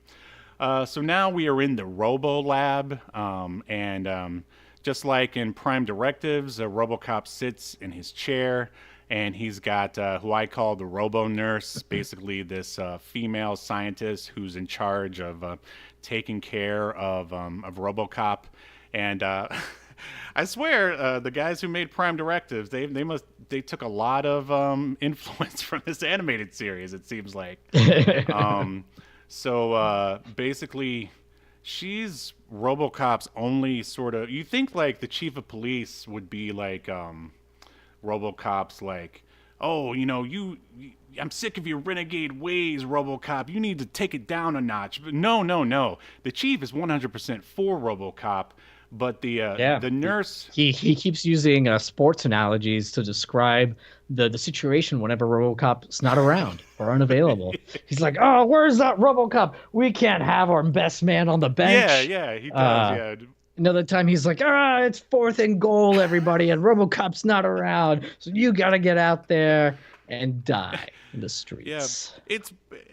so now we are in the Robo Lab, and just like in Prime Directives, RoboCop sits in his chair. and he's got who I call the Robo Nurse, basically this female scientist who's in charge of taking care of RoboCop, and I swear the guys who made Prime Directives they took a lot of influence from this animated series. It seems like. Basically, she's RoboCop's only sort of. You think like the chief of police would be like RoboCop's like, oh, I'm sick of your renegade ways, RoboCop. You need to take it down a notch. But no. The chief is 100% for RoboCop, but the nurse he keeps using sports analogies to describe the situation whenever RoboCop's not around or unavailable. He's like, "Oh, where's that RoboCop? We can't have our best man on the bench." Yeah, he does. Yeah. Another time he's like, it's 4th and goal, everybody, and RoboCop's not around, so you gotta get out there and die in the streets. Yeah,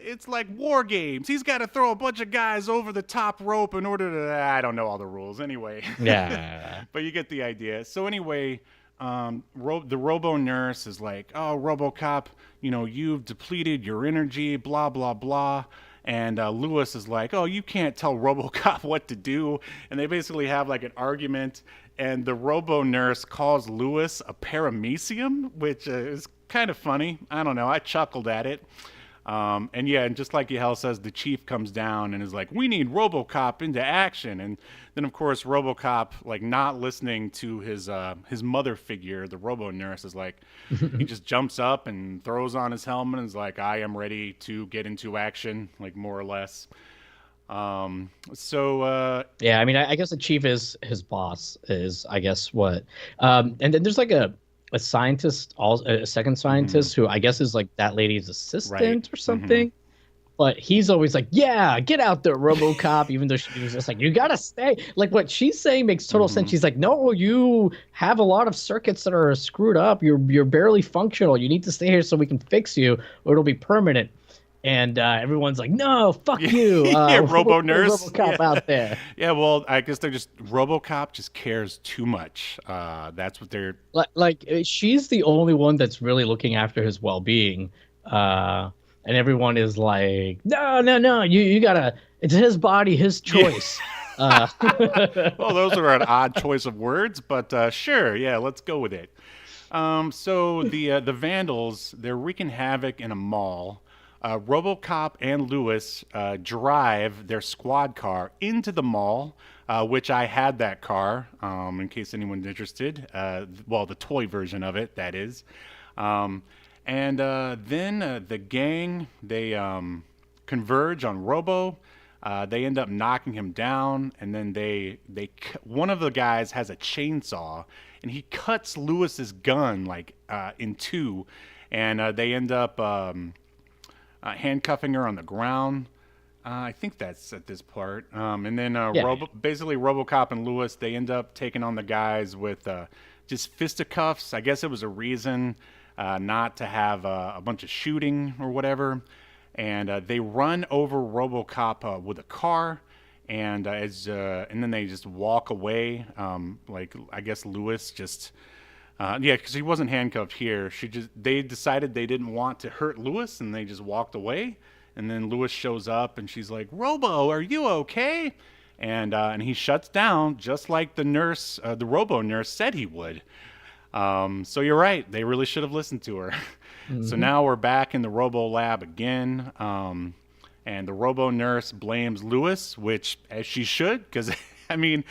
it's like war games. He's got to throw a bunch of guys over the top rope in order to. I don't know all the rules anyway. Yeah, but you get the idea. So anyway, the Robo Nurse is like, "Oh, RoboCop, you've depleted your energy, blah blah blah." And Lewis is like, "Oh, you can't tell RoboCop what to do." And they basically have like an argument. And the Robo Nurse calls Lewis a paramecium, which is kind of funny. I don't know. I chuckled at it. And just like Yahel says, the chief comes down and is like, "We need RoboCop into action." And then, of course, RoboCop, like not listening to his mother figure, the Robo Nurse, is like, he just jumps up and throws on his helmet and is like, "I am ready to get into action," like more or less. I mean, I guess the chief is his boss, is I guess what. And then there's like a scientist, a second scientist who I guess is like that lady's assistant or something. But he's always like, "Yeah, get out there, RoboCop," even though she was just like, "You gotta stay." Like what she's saying makes total sense. She's like, "No, you have a lot of circuits that are screwed up. You're barely functional. You need to stay here so we can fix you, or it'll be permanent." And everyone's like, "No, fuck you, Robo Nurse, RoboCop out there." Yeah, well, I guess RoboCop just cares too much. That's what they're like. She's the only one that's really looking after his well-being, and everyone is like, "No, you gotta. It's his body, his choice." Well, those are an odd choice of words, but sure, yeah, let's go with it. So the Vandals, they're wreaking havoc in a mall. RoboCop and Lewis drive their squad car into the mall, which I had that car, in case anyone's interested. The toy version of it, that is. Then the gang, they converge on Robo. They end up knocking him down, and then one of the guys has a chainsaw, and he cuts Lewis's gun like in two, and they end up handcuffing her on the ground. I think that's at this part. And then basically RoboCop and Lewis, they end up taking on the guys with just fisticuffs. I guess it was a reason not to have a bunch of shooting or whatever. And they run over RoboCop with a car, and then they just walk away. I guess Lewis just. Because he wasn't handcuffed here. They decided they didn't want to hurt Lewis, and they just walked away. And then Lewis shows up, and she's like, "Robo, are you okay?" And he shuts down, just like the nurse, the Robo Nurse, said he would. So you're right. They really should have listened to her. So now we're back in the Robo Lab again, and the Robo Nurse blames Lewis, which as she should, because I mean,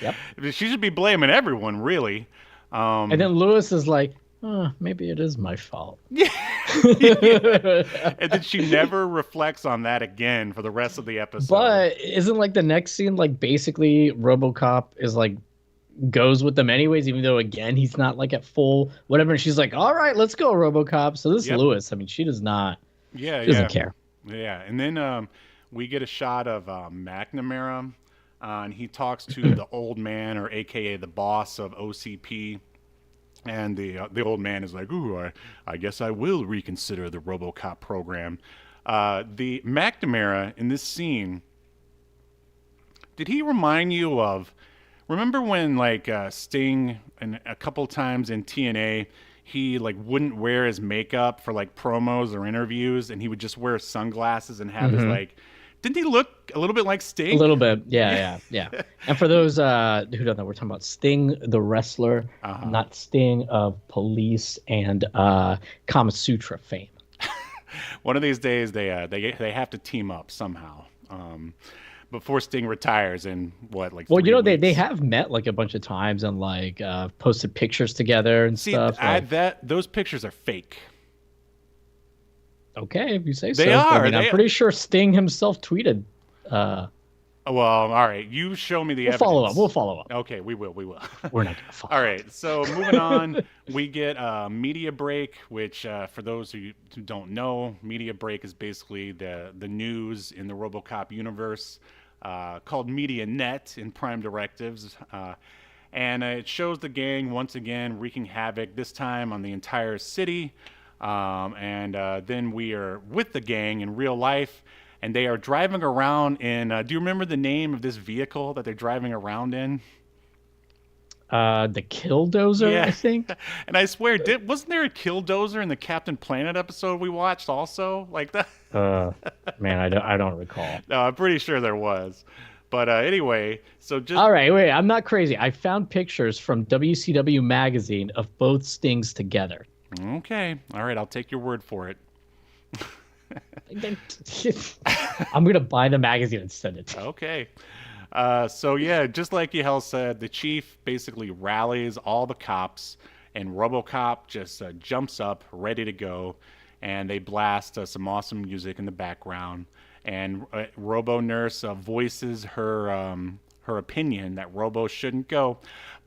she should be blaming everyone, really. And then Lewis is like, maybe it is my fault. Yeah. And then she never reflects on that again for the rest of the episode. But isn't like the next scene like basically RoboCop is like goes with them anyways, even though again he's not like at full whatever. And she's like, "All right, let's go, RoboCop." So this is Lewis. I mean, she does not. Yeah, she doesn't care. Yeah, and then we get a shot of McNamara. And he talks to the old man, or AKA the boss of OCP, and the old man is like, "Ooh, I guess I will reconsider the RoboCop program." The McNamara in this scene, did he remind you of? Remember when like Sting and a couple times in TNA, he like wouldn't wear his makeup for like promos or interviews, and he would just wear sunglasses and have his like. Didn't he look a little bit like A Sting? little bit, yeah. And for those who don't know, we're talking about Sting the wrestler, not Sting of Police and Kama Sutra fame. One of these days, they have to team up somehow. Before Sting retires in what, like 3 weeks? They have met like a bunch of times and like posted pictures together and stuff. Those pictures are fake. Okay, if you say so. They are. I'm pretty sure Sting himself tweeted. Well, all right. You show me the evidence. We'll follow up. Okay, we will. We're not going to follow All right, so moving on, we get a media break, which for those who don't know, media break is basically the news in the Robocop universe, called Media Net in Prime Directives. And it shows the gang once again wreaking havoc, this time on the entire city. And then we are with the gang in real life, and they are driving around in, do you remember the name of this vehicle that they're driving around in? The Killdozer, Yeah. I think. And I swear, wasn't there a Killdozer in the Captain Planet episode we watched also? Like that? Man, I don't recall. No, I'm pretty sure there was. But anyway, so just... All right, wait, I'm not crazy. I found pictures from WCW magazine of both Stings together. Okay. All right, I'll take your word for it. I'm going to buy the magazine and send it to you. Okay. So yeah, just like Yahel said, the chief basically rallies all the cops, and Robocop just jumps up, ready to go, and they blast some awesome music in the background. And Robo Nurse voices her opinion that Robo shouldn't go,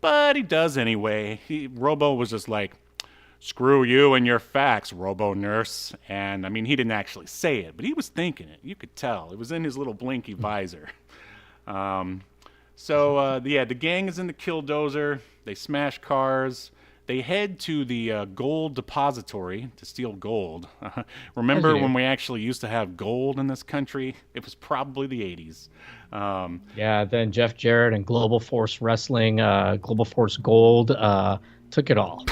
but he does anyway. Robo was just like, "Screw you and your facts, Robo Nurse." And I mean, he didn't actually say it, but he was thinking it. You could tell. It was in his little blinky visor. The gang is in the Killdozer. They smash cars. They head to the gold depository to steal gold. Remember when we actually used to have gold in this country? It was probably the 80s. Then Jeff Jarrett and Global Force Wrestling, Global Force Gold, took it all.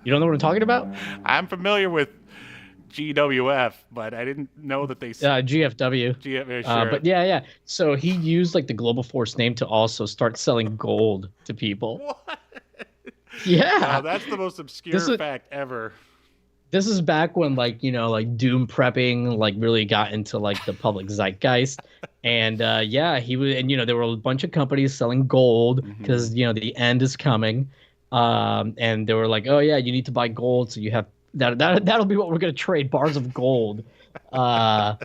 You don't know what I'm talking about? I'm familiar with GWF, but I didn't know that they... GFW. Sure. But yeah. So he used like the Global Force name to also start selling gold to people. What? Yeah. Oh, that's the most obscure fact ever. This is back when like doom prepping like really got into like the public zeitgeist. And he was, and there were a bunch of companies selling gold because the end is coming. And they were like, "Oh yeah, you need to buy gold, so you have that'll be what we're gonna trade, bars of gold." And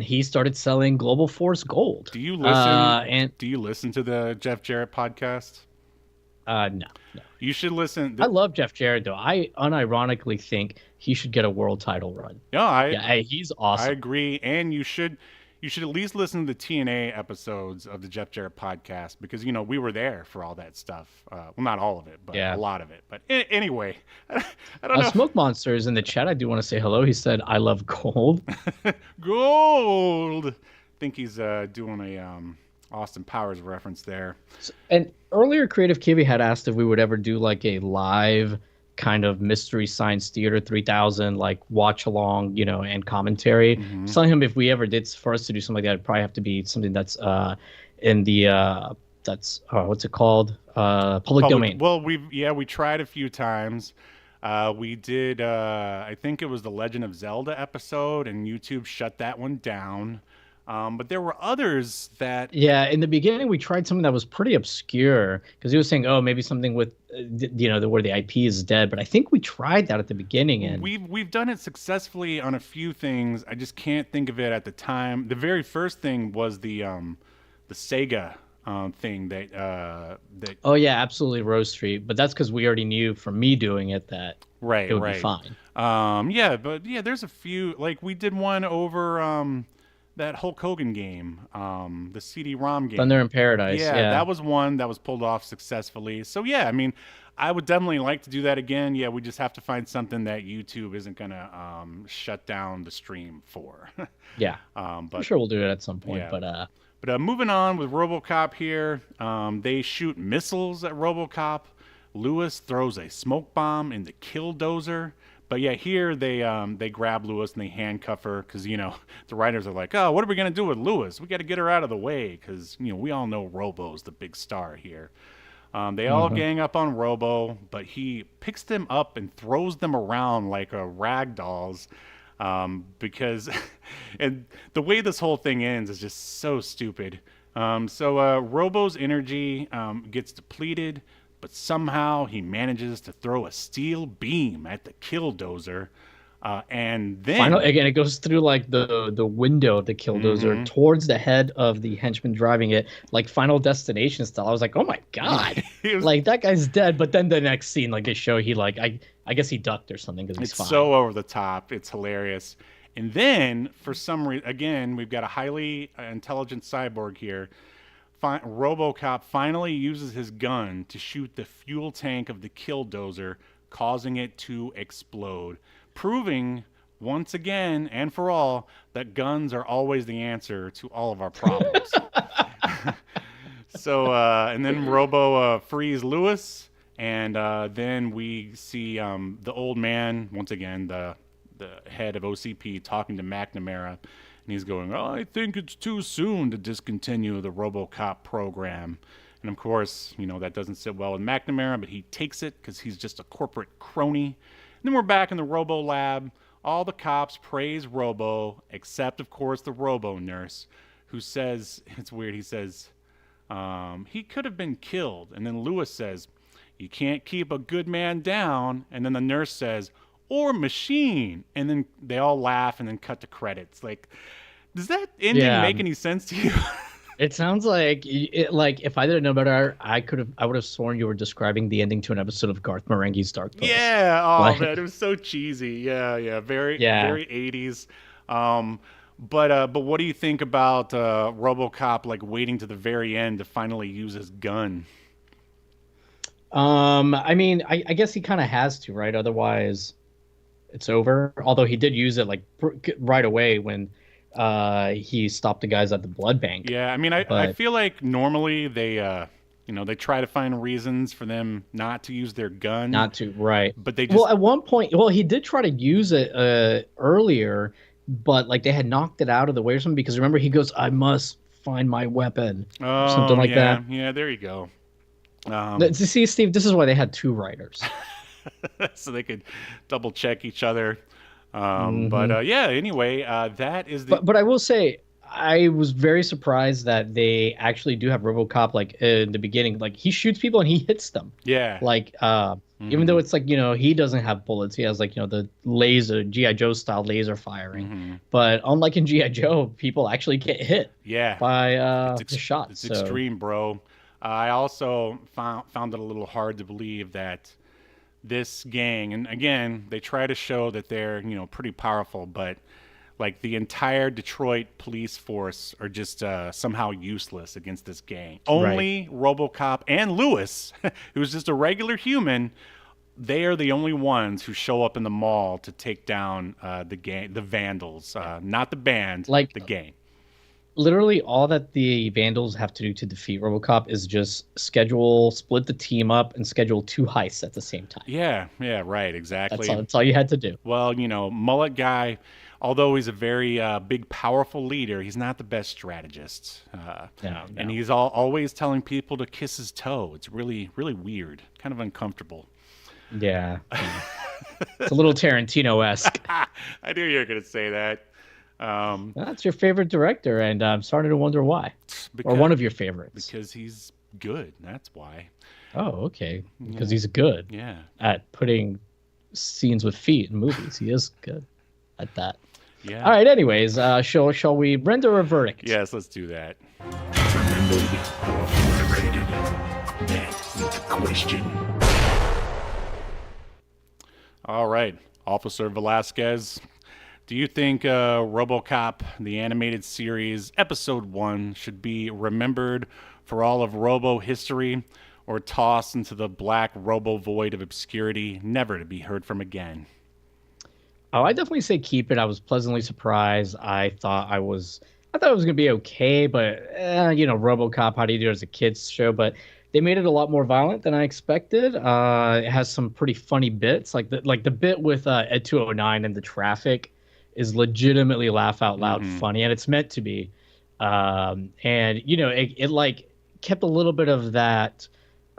he started selling Global Force Gold. Do you listen? Do you listen to the Jeff Jarrett podcast? No. You should listen. I love Jeff Jarrett though. I unironically think he should get a world title run. No, he's awesome. I agree, and you should at least listen to the TNA episodes of the Jeff Jarrett podcast, because we were there for all that stuff. Well, not all of it, but a lot of it. But anyway, I don't know. Smoke Monster is in the chat. I do want to say hello. He said, "I love gold." Gold. I think he's doing a Austin Powers reference there. And earlier, Creative Kiwi had asked if we would ever do like a live kind of Mystery Science Theater 3000 like watch along, and commentary. Telling him if we ever did, for us to do something like that, it'd probably have to be something that's in the what's it called, public domain. Well, we tried a few times. We did I think it was the Legend of Zelda episode, and YouTube shut that one down. But there were others that... Yeah, in the beginning, we tried something that was pretty obscure, because he was saying, oh, maybe something with, where the IP is dead. But I think we tried that at the beginning. And we've done it successfully on a few things. I just can't think of it at the time. The very first thing was the Sega thing that... Oh, yeah, absolutely, Rose Street. But that's because we already knew from me doing it that it would be fine. There's a few... Like, we did one over... that Hulk Hogan game, the CD-ROM game. Thunder in Paradise. Yeah, that was one that was pulled off successfully. So yeah, I mean, I would definitely like to do that again. Yeah, we just have to find something that YouTube isn't gonna shut down the stream for. Yeah, but I'm sure we'll do it at some point. Yeah. But moving on with RoboCop here, they shoot missiles at RoboCop, Lewis throws a smoke bomb in the Killdozer. But yeah, here they grab Lewis and they handcuff her because the writers are like, oh, what are we gonna do with Lewis? We got to get her out of the way because we all know Robo's the big star here. They all gang up on Robo, but he picks them up and throws them around like rag dolls. Because and the way this whole thing ends is just so stupid. So Robo's energy gets depleted, but somehow he manages to throw a steel beam at the Killdozer. And then again, it goes through like the window of the Killdozer towards the head of the henchman driving it, like Final Destination style. I was like, oh my god, like that guy's dead. But then the next scene, like they show he like I guess he ducked or something because he's fine. It's so over the top. It's hilarious. And then for some reason, again, we've got a highly intelligent cyborg here. Robocop finally uses his gun to shoot the fuel tank of the Killdozer, causing it to explode, proving once again and for all that guns are always the answer to all of our problems. So, and then Robo frees Lewis, and then we see the old man, once again, the head of OCP, talking to McNamara, and he's going, oh, I think it's too soon to discontinue the Robocop program. And of course, that doesn't sit well with McNamara, but he takes it because he's just a corporate crony. And then we're back in the Robo lab. All the cops praise Robo, except, of course, the Robo nurse, who says, it's weird, he says, he could have been killed. And then Lewis says, you can't keep a good man down. And then the nurse says, or machine. And then they all laugh and then cut to credits. Like, does that ending make any sense to you? It sounds like like if I didn't know better, I would have sworn you were describing the ending to an episode of Garth Marenghi's Dark Place. Yeah, oh man, it was so cheesy. Yeah, very 80s. But what do you think about RoboCop like waiting to the very end to finally use his gun? I mean, I guess he kind of has to, right? Otherwise, it's over. Although he did use it like right away when he stopped the guys at the blood bank. Yeah, I mean, I feel like normally they they try to find reasons for them not to use their gun. Not to, right. But they just... Well, at one point, he did try to use it earlier, but like they had knocked it out of the way or something, because remember he goes, I must find my weapon. Oh, something like that. Yeah, there you go. See, Steve, this is why they had two writers. So they could double check each other. But yeah, anyway, that is the... But I will say, I was very surprised that they actually do have RoboCop, like, in the beginning. Like, he shoots people and he hits them. Yeah. Like, even though it's like, he doesn't have bullets. He has, like, the laser, G.I. Joe-style laser firing. But unlike in G.I. Joe, people actually get hit by the shots. It's extreme, bro. I also found it a little hard to believe that this gang, and again, they try to show that they're, pretty powerful, but like the entire Detroit police force are just somehow useless against this gang. Only RoboCop and Lewis, who's just a regular human, they are the only ones who show up in the mall to take down the gang, the vandals, not the band, like the gang. Literally all that the Vandals have to do to defeat RoboCop is just split the team up and schedule two heists at the same time. Yeah, right, exactly. That's all you had to do. Well, Mullet Guy, although he's a very big, powerful leader, he's not the best strategist. No. And he's always telling people to kiss his toe. It's really, really weird, kind of uncomfortable. Yeah. It's a little Tarantino-esque. I knew you were going to say that. That's your favorite director, and I'm starting to wonder why. Or one of your favorites. Because he's good, that's why. Oh, okay. Because he's good at putting scenes with feet in movies. He is good at that. Yeah. All right, anyways, shall we render a verdict? Yes, let's do that. That's the question. All right, Officer Velazquez. Do you think RoboCop, the animated series, Episode 1, should be remembered for all of Robo history, or tossed into the black Robo void of obscurity, never to be heard from again? Oh, I definitely say keep it. I was pleasantly surprised. I thought it was going to be okay, but, RoboCop, how do you do it as a kid's show? But they made it a lot more violent than I expected. It has some pretty funny bits, like the bit with Ed 209 and the traffic is legitimately laugh out loud funny, and it's meant to be. And it like kept a little bit of that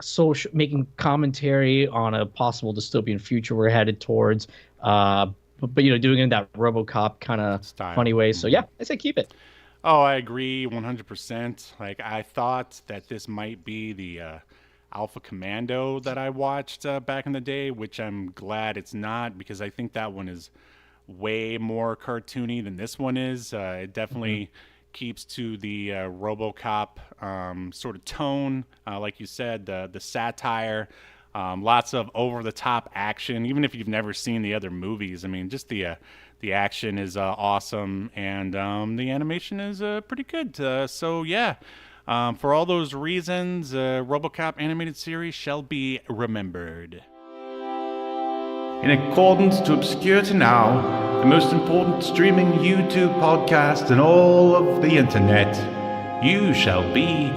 social, making commentary on a possible dystopian future we're headed towards. But doing it in that RoboCop kind of funny way. So yeah, I say keep it. Oh, I agree 100%. Like, I thought that this might be the Alpha Commando that I watched back in the day, which I'm glad it's not, because I think that one is way more cartoony than this one is. It definitely keeps to the RoboCop sort of tone, like you said, the satire. Lots of over-the-top action, even if you've never seen the other movies. I mean, just the action is awesome, and the animation is pretty good. So yeah, for all those reasons, RoboCop animated series shall be remembered. In accordance to Obscurity Now, the most important streaming YouTube podcast in all of the internet, you shall be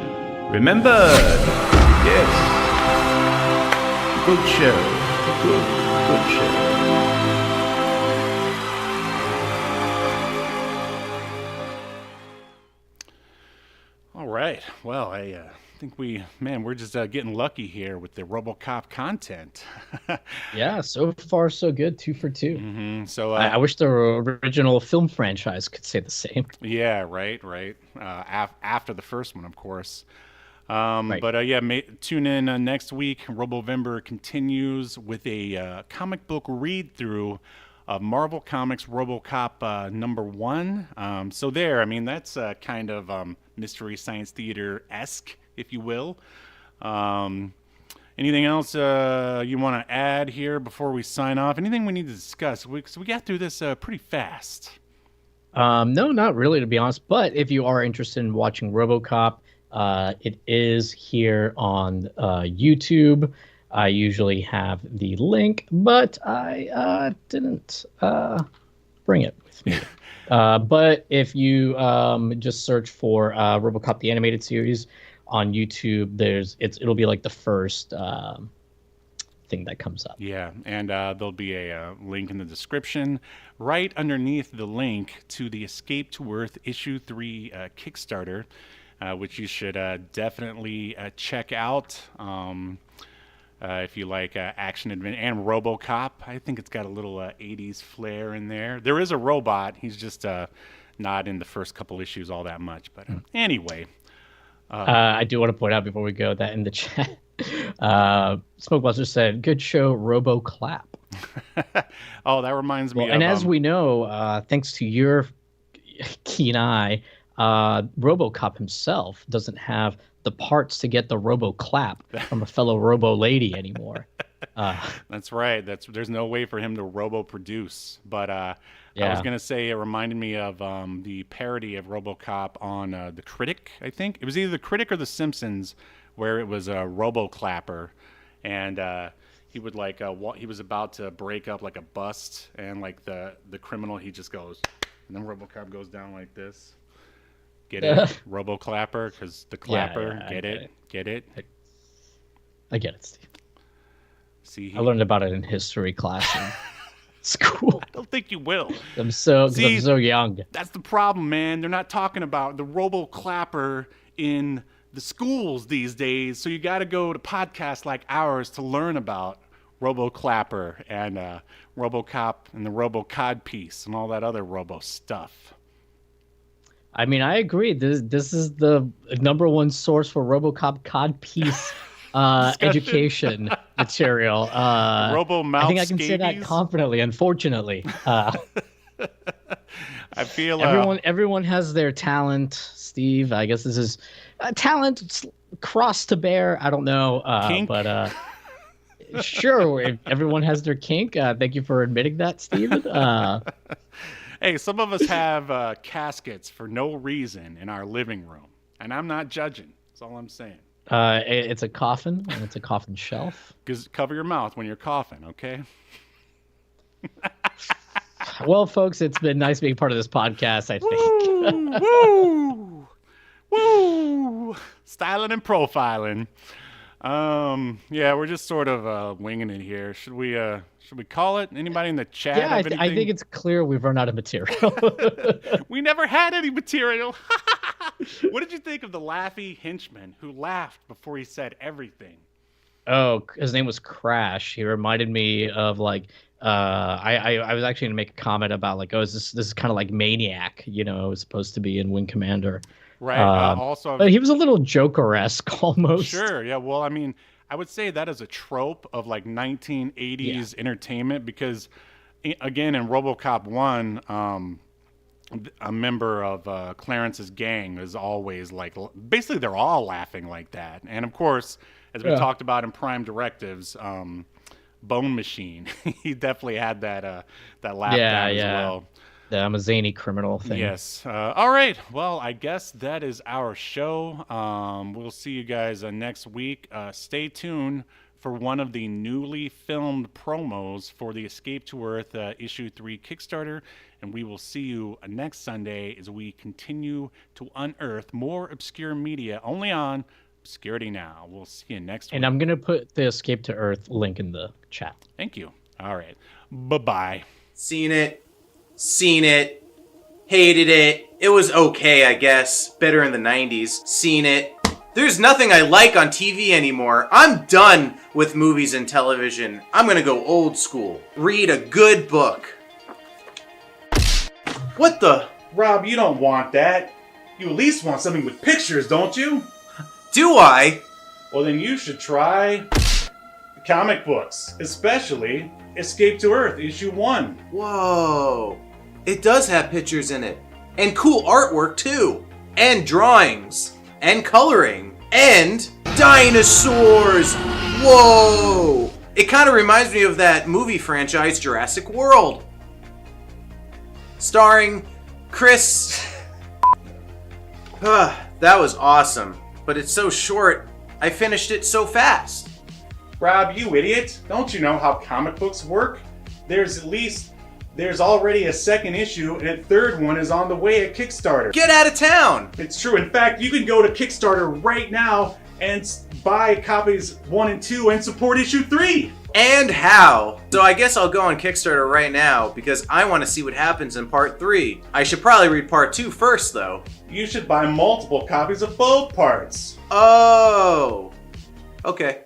remembered. Yes. Good show. Good show. All right. Well, I think we're just getting lucky here with the RoboCop content. Yeah, so far so good. 2 for 2. So I wish the original film franchise could say the same. Yeah, right. After the first one, of course. Right. But tune in next week. Robo-vember continues with a comic book read-through of Marvel Comics RoboCop #1. So there, I mean, that's kind of Mystery Science Theater-esque, if you will. Anything else you want to add here before we sign off? Anything we need to discuss? We got through this pretty fast. No, not really, to be honest. But if you are interested in watching RoboCop, it is here on YouTube. I usually have the link, but I didn't bring it with me. But if you just search for RoboCop the animated series on YouTube, it'll be like the first thing that comes up. Yeah, and there'll be a link in the description right underneath the link to the Escape to Earth issue 3 Kickstarter, which you should definitely check out. If you like action adventure and RoboCop, I think it's got a little 80s flair in there. There is a robot. He's just not in the first couple issues all that much. But anyway. I do want to point out before we go that in the chat, Smokebuster said, good show, RoboClap. Oh, that reminds me of... And as we know, thanks to your keen eye, RoboCop himself doesn't have the parts to get the RoboClap from a fellow Robo lady anymore. That's right. There's no way for him to Robo-produce. But I was going to say it reminded me of the parody of RoboCop on The Critic, I think. It was either The Critic or The Simpsons, where it was a Robo-clapper. And he would he was about to break up like a bust, and like the criminal, he just goes, and then RoboCop goes down like this. Get it? Robo-clapper, because the clapper. Get it? I get it, Steve. See, I learned about it in history class in school. I don't think you will. I'm so young. That's the problem, man. They're not talking about the Robo-clapper in the schools these days, so you got to go to podcasts like ours to learn about Robo-clapper and RoboCop and the Robo-cod piece and all that other Robo stuff. I mean, I agree. This is the #1 source for RoboCop codpiece education material. Robo-mouth I think I can say that scabies? confidently. Unfortunately, I feel everyone has their talent. Steve, I guess this is talent cross to bear. I don't know, but sure, everyone has their kink. Thank you for admitting that, Steven. Hey, some of us have caskets for no reason in our living room, and I'm not judging. That's all I'm saying. It's a coffin, and it's a coffin shelf. Just cover your mouth when you're coughing, okay? Well, folks, it's been nice being part of this podcast, I think. Woo! Woo! Styling and profiling. Yeah, we're just sort of winging it here. Should we call it? Anybody in the chat? Yeah, have I think it's clear we've run out of material. We never had any material. What did you think of the laughy henchman who laughed before he said everything? Oh, his name was Crash. He reminded me of like I was actually gonna make a comment about like, oh, this is kind of like Maniac, it was supposed to be in Wing Commander. Right. Also, but he was a little Joker-esque almost. Sure. Yeah. Well, I mean, I would say that is a trope of like 1980s entertainment because, again, in RoboCop 1, a member of Clarence's gang is always like, basically they're all laughing like that. And of course, as we talked about in Prime Directives, Bone Machine, he definitely had that laugh down as well. I'm a zany criminal thing. Yes. All right. Well, I guess that is our show. We'll see you guys next week. Stay tuned for one of the newly filmed promos for the Escape to Earth Issue 3 Kickstarter. And we will see you next Sunday as we continue to unearth more obscure media only on Obscurity Now. We'll see you next week. And I'm going to put the Escape to Earth link in the chat. Thank you. All right. Bye-bye. Seen it, hated it. It was okay, I guess. Better in the 90s. Seen it. There's nothing I like on TV anymore. I'm done with movies and television. I'm gonna go old school. Read a good book. What the? Rob, you don't want that. You at least want something with pictures, don't you? Do I? Well, then you should try comic books, especially Escape to Earth, Issue 1. Whoa. It does have pictures in it. And cool artwork, too. And drawings. And coloring. And dinosaurs. Whoa. It kind of reminds me of that movie franchise, Jurassic World. Starring Chris. That was awesome. But it's so short, I finished it so fast. Rob, you idiot. Don't you know how comic books work? There's already a second issue, and a third one is on the way at Kickstarter. Get out of town! It's true. In fact, you can go to Kickstarter right now and buy copies 1 and 2 and support issue 3. And how? So I guess I'll go on Kickstarter right now because I want to see what happens in part 3. I should probably read part 2 first, though. You should buy multiple copies of both parts. Oh. Okay.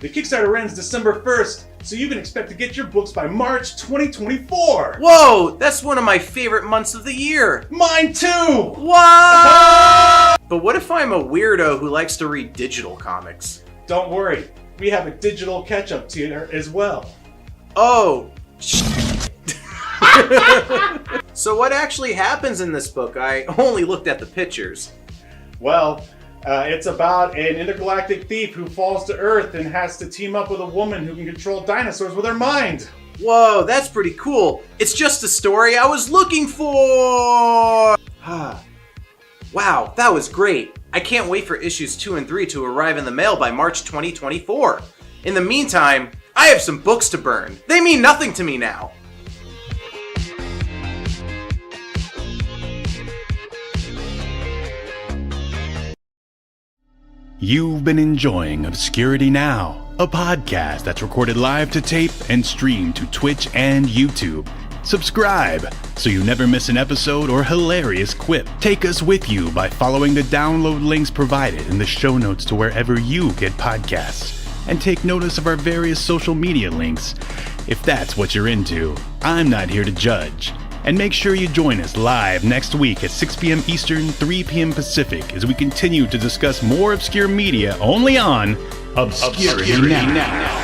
The Kickstarter ends December 1st, so you can expect to get your books by March 2024. Whoa, that's one of my favorite months of the year. Mine too! What? But what if I'm a weirdo who likes to read digital comics? Don't worry, we have a digital catch-up tier as well. Oh, So what actually happens in this book? I only looked at the pictures. Well, it's about an intergalactic thief who falls to Earth and has to team up with a woman who can control dinosaurs with her mind. Whoa, that's pretty cool. It's just the story I was looking for! Wow, that was great. I can't wait for issues 2 and 3 to arrive in the mail by March 2024. In the meantime, I have some books to burn. They mean nothing to me now. You've been enjoying Obscurity Now, a podcast that's recorded live to tape and streamed to Twitch and YouTube. Subscribe so you never miss an episode or hilarious quip. Take us with you by following the download links provided in the show notes to wherever you get podcasts. And take notice of our various social media links. If that's what you're into, I'm not here to judge. And make sure you join us live next week at 6 p.m. Eastern, 3 p.m. Pacific as we continue to discuss more obscure media only on Obscurity Now.